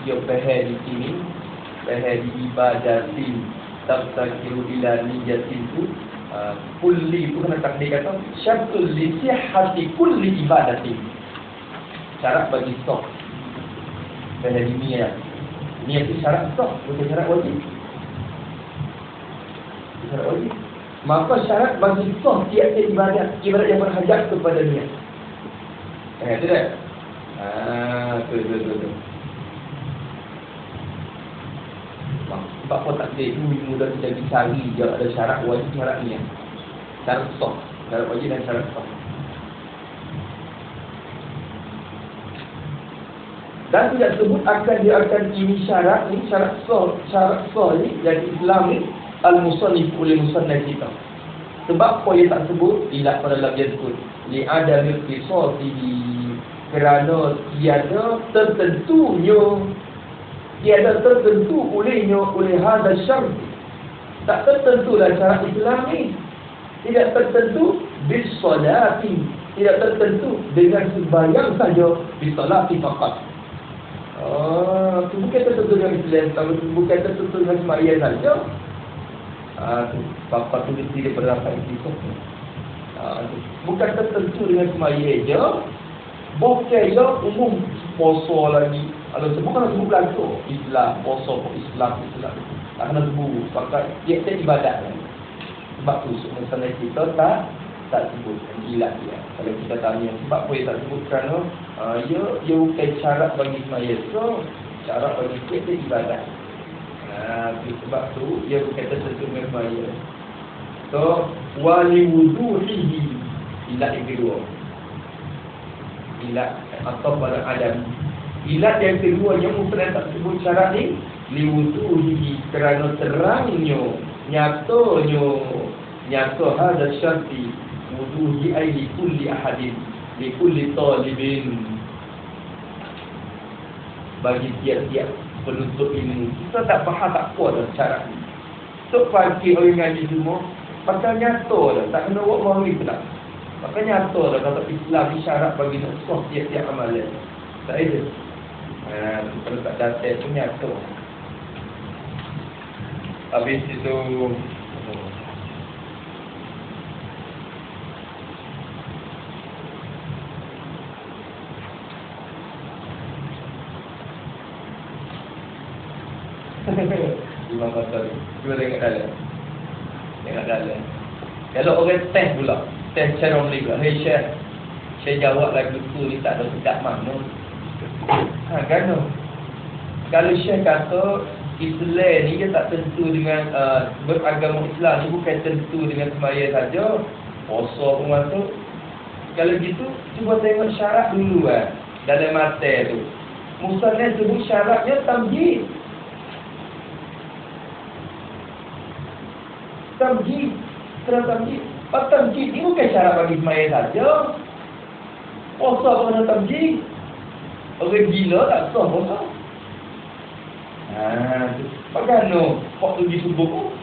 Dia faham di sini, faham di ibadatin tabtakiru ila niyatin tu, kulli tu kena takdir kata syartul li sihhati kulli ibadatin, syarat bagi sah. Faham di niat. Niat itu syarat sah, bukan syarat wajib. Syarat wajib. Maka syarat bagi sah tiap-tiap ibadat yang berhajat kepada niat. Itu dah. Tu. Sebab apa takdir itu mudah kita dicari, dia ada syarat wajib, syarat niat, syarat sah, syarat wajib dan syarat sah. Dan tidak sebut akan ini syarat ni, syarat sah ni yang Islam ni al-musannif oleh musannaf kita. Sebab apa dia tak sebut? Ilah pada dalam dia sebut li adam ikhtisasihi, kerana tiada tertentu oleh hadal syar'i. Tak tertentulah syarat Islam ni. Tidak tertentu bis salati, tidak tertentu dengan sembahyang saja, bis salati faqat. Itu bukan tertentu dengan Islam, tapi bukan tertentu dengan sembahyang saja. Bapa tu tidak berdapat itu. Bukan tertentu dengan sembahyang je. Bukan ya umum puasa lagi. Kalau sebut kan sebut belaka Islam, puasa Islam. Tak kena sebut. Pakai tiap-tiap ibadat lagi. Sebab tu misalnya kita tak sebut ilah dia. Kalau kita tanya sebab apa dia tak sebut, kerana ia bukan syarat bagi sembahyang. So syarat bagi tiap-tiap ibadat. Sebab tu ia bukan tertentu dengan sembahyang. So wali wuduhihi, Ilat yang kedua. Ilat atau pada Adam. Ilat yang kedua yang musnad tak sebut syarat ni liwuduhi, kerana terangnya, nyata hadza syarti wuduhi ai kulli ahadin li kulli talibin, bagi tiap-tiap penuntut ilmu. Kita tak faham tak apa dah syarat ni. So fakir orang ngaji semua pasal nyata dah, tak kena buat maulid pula. Maka nyata dah kata Islam ni syarat bagi nak sah tiap-tiap amalan. Tak ada. Kalau tak datang tu nyata. Habis itu Imam Basari. Cuba tengok dalam. Kalau orang test pula, test cara mereka, hey Syekh, saya jawab lagu tu ni tak ada dekat mana. Kan? Kalau Syekh kata Islam ni dia tak tentu dengan beragama Islam ni bukan tentu dengan sembahyang saja, puasa pun masuk. Kalau gitu, cuba tengok syarat dulu dalam mata tu. Musannaf sebut syaratnya tamjid. Tamjid. Tamjid ni bukan syarat bagi sembahyang saja. Puasa pun ada tamjid. Orang gila tak sah puasa. Bagaimana kok tu disebut pun?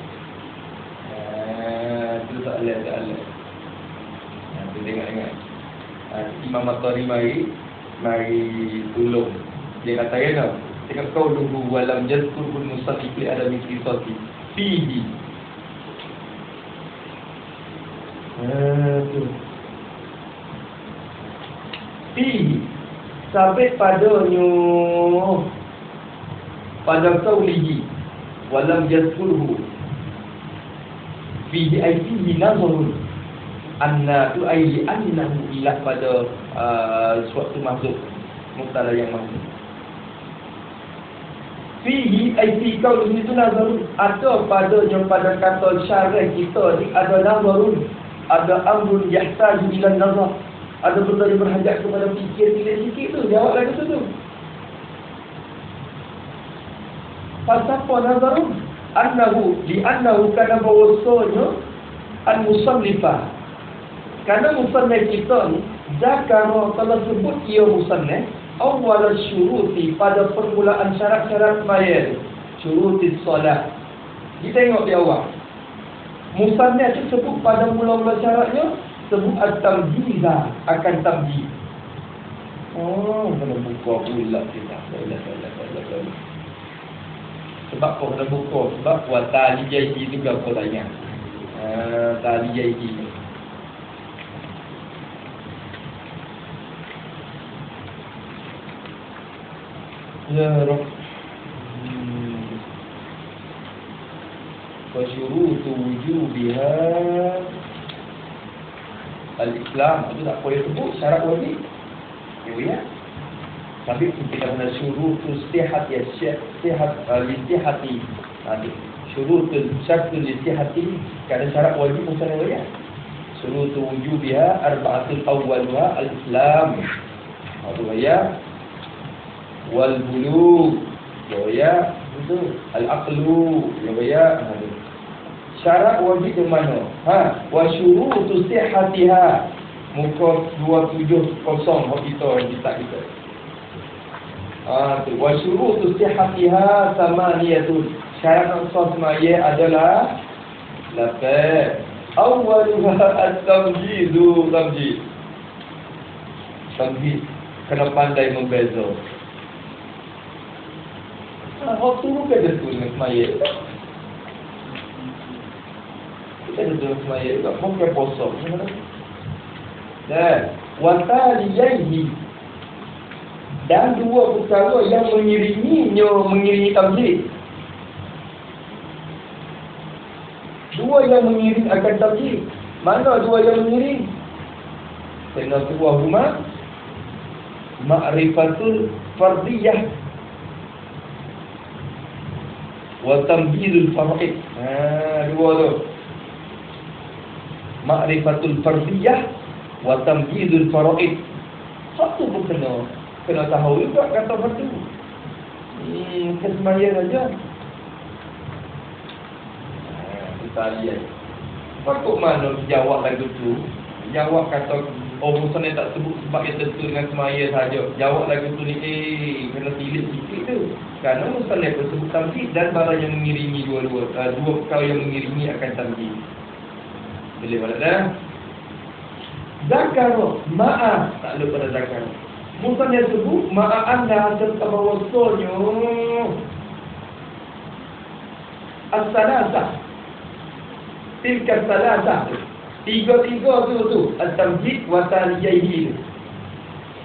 Tu tak ada. Tu tengok. Imam Matari mari tolong. Dia kata kan, tengok kau dulu walam jazkurul musannif li ada mikrisati fihi. Tu. Fihi sampai padanya pada qaulihi walam yazkurhu fihi ay fihi nazarun anna tu ay annahu ila pada suatu makhluk mubtada yang makhluk. Fihi ay fi qaulihi tu nazarun, ada pada kata syarat kita ni ada nazarun, ada amrun yahtaju ila nazar, ada benda yang berhajat kepada fikir sikit tu. Jawab lagi tu. Pasal apa nazarun? Li'annahu kana bawasanya al-musannifah. Karena musannif kita ni zakara telah sebut ia musannif awal syuruti pada permulaan syarat-syarat sembahyang, syurutis solat. Kita tengok di awal. Musannif tu sebut pada mula-mula syaratnya sebut at-tamjiza, akan tamjiz. Kena buka pula kita. Sebab kau kena buka, sebab buat tali jaiti tu kau tanya. Tali jaiti tu. Ya Rabb. Wa syurutu wujubiha al-Islam. Itu tak boleh sebut syarat wajib. Ya. Tapi kita kena syurutu sihat ya syekh, sihat listihati. Syurutu syartul listihati, kada syarat wajib musannaf ya. Syurutu wujubiha arba'atul awwaluha al-Islam. Ya. Wal bulugh. Ya. Itu al-aqlu. Ya. Syarat wajib di mana? Wa syurutu sihhatiha. Muka 270 kita. Tu wa syurutu sihhatiha samaniyatun. Syarat sah semaya adalah 8. Awwaluha at-tamjizu, tamjiz. Kena pandai membeza. Waktu bukan tentu dengan semaya. Kita tentu dengan semaya juga. Mungkin puasa. Dan wataliyaihi, dan dua perkara yang mengiringi tamjiz. Dua yang mengiring akan tamjiz. Mana dua yang mengiring? Kena sebuah rumah ma'rifatul fardiyah wa tamjizul far'id. Dua tu. Ma'rifatul fardiyah wa tamyizul faraid. Satu pun kena tahu juga kata fardu. Kesemaya saja. Kita lihat. Kok mana jawab lagu tu? Jawab kata musan ni tak sebut sebab yang tentu dengan semaya saja. Jawab lagu tu ni kena tilik sikit tu. Kerana musan ni bersebut tamjid dan barang yang mengiringi dua perkara yang mengiringi akan tamjid. Boleh balik dah. Zakar ma'a tak lupa pada zakar. Musan dia sebut ma'a anda serta bahawasanya as-salasah tilka salasah tiga-tiga tu at-tamjid wa taliyaihi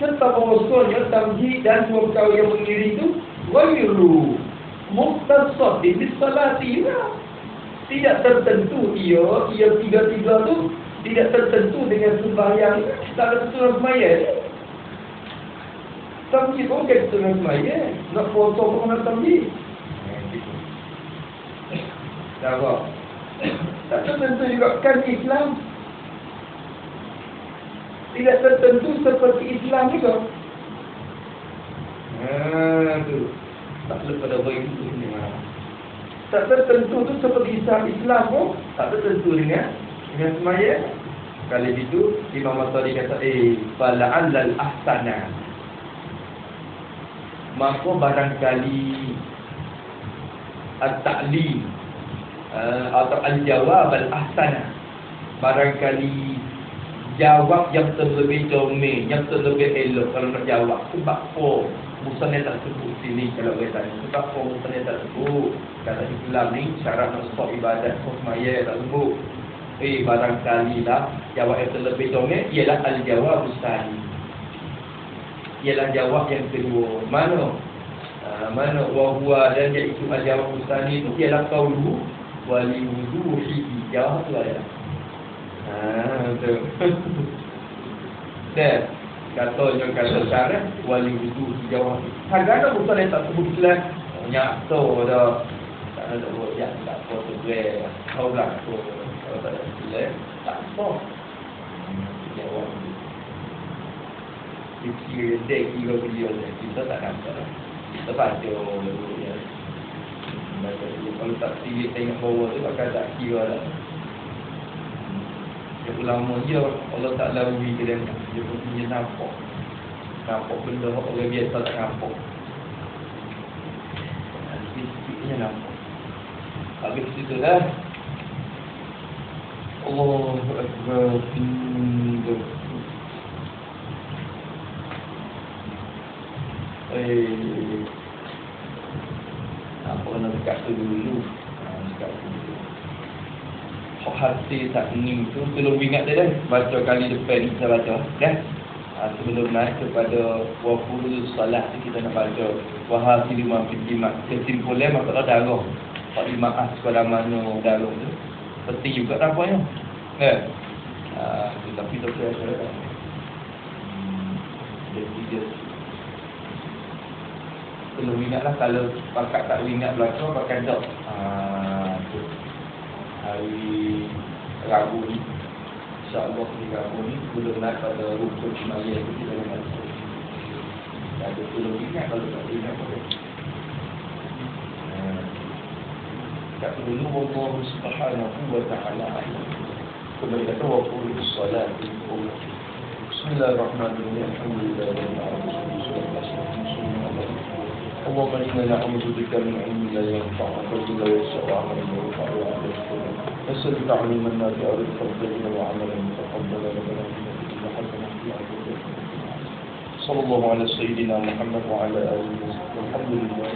serta bahawasanya tamjid dan dua perkara yang mengiring tu ghairu mukhtasar bi salati tidak tertentu ia tiga-tiga tu tidak tertentu dengan sembahyang, tak tertentu dengan semaya. Tamjid pun kan tertentu dengan semaya. Nak puasa pun nak tamjid. Tak. Tak tertentu juga kan Islam. Tidak tertentu seperti Islam juga. Tu. Tak lepas dah begitu ni mana. Tak tertentu tu seperti Islam pun tak tertentu dengan semaya. Kali itu Imam Masari kata fala'allal ahsana, maka barangkali at-ta'lim atau al-jawab al-ahsana, barangkali jawab yang terlebih comel, yang terlebih elok kalau nak jawab. Sebab apa Musa ni tak sebut sini kalau kita tanya? Sebab apa Musa ni tak sebut? Kata Islam ni syarat nak stop ibadat semaya tak sebut. Barangkali lah jawab yang terlebih comel ialah al-jawab ustani, ialah jawab yang kedua. Mana wahua dan iaitu al-jawab ustani itu ialah qaulu wali wuduhi. Jawab tu ada. Betul. Dan kata cara wali wudu jawab. Harga bukan yang tak sebut Islam. Nyata dah. Tak ada buat yang tak apa tu gue. Kau lah tu. Kalau tak ada Islam, tak apa. Jawab. Fikir dek kira kita tak nampak. Kita baca ya. Kalau tak sikit tengok bawah tu pakai tak kira lah. Ulama dia Allah tak lawi ke dia punya nampak benda orang biasa tak nampak. Sikit-sikitnya nampak. Habis situ lah Allahu Akbar. Apa nak dekat tu dulu. Dekat tu dulu. Hati tak ingin tu belum ingat dia dah. Baca kali depan kita baca dah. Sebelum naik kepada wafurul salat kita nak baca wahasi lima fitimah. Kesimpulan masalah darah. Pak lima sekolah mana darah tu. Penting juga nampaknya. Tapi tak ada. Jadi belum ingatlah kalau pakat tak ingat belakang pakai dok. Tu. Hari Rabu ni, insya-Allah hari Rabu ni belum nak pada rukun semaya itu kita nak masuk. Ada belum ingat kalau tak ingat boleh. Kata dulu Allah Subhanahu wa taala kembali kata wa qul salat Bismillahirrahmanirrahim. Alhamdulillahirabbil alamin. اللهم إنا نعوذ بك من علم لا ينفع وقلب لا يخشع وعمل لا ينفع وعمل يشكر نسألك علما نافعا ورزقا طيبا وعملا متقبلا ربنا إنك حسنا في صلى الله على سيدنا محمد وعلى آله وصحبه. الحمد لله.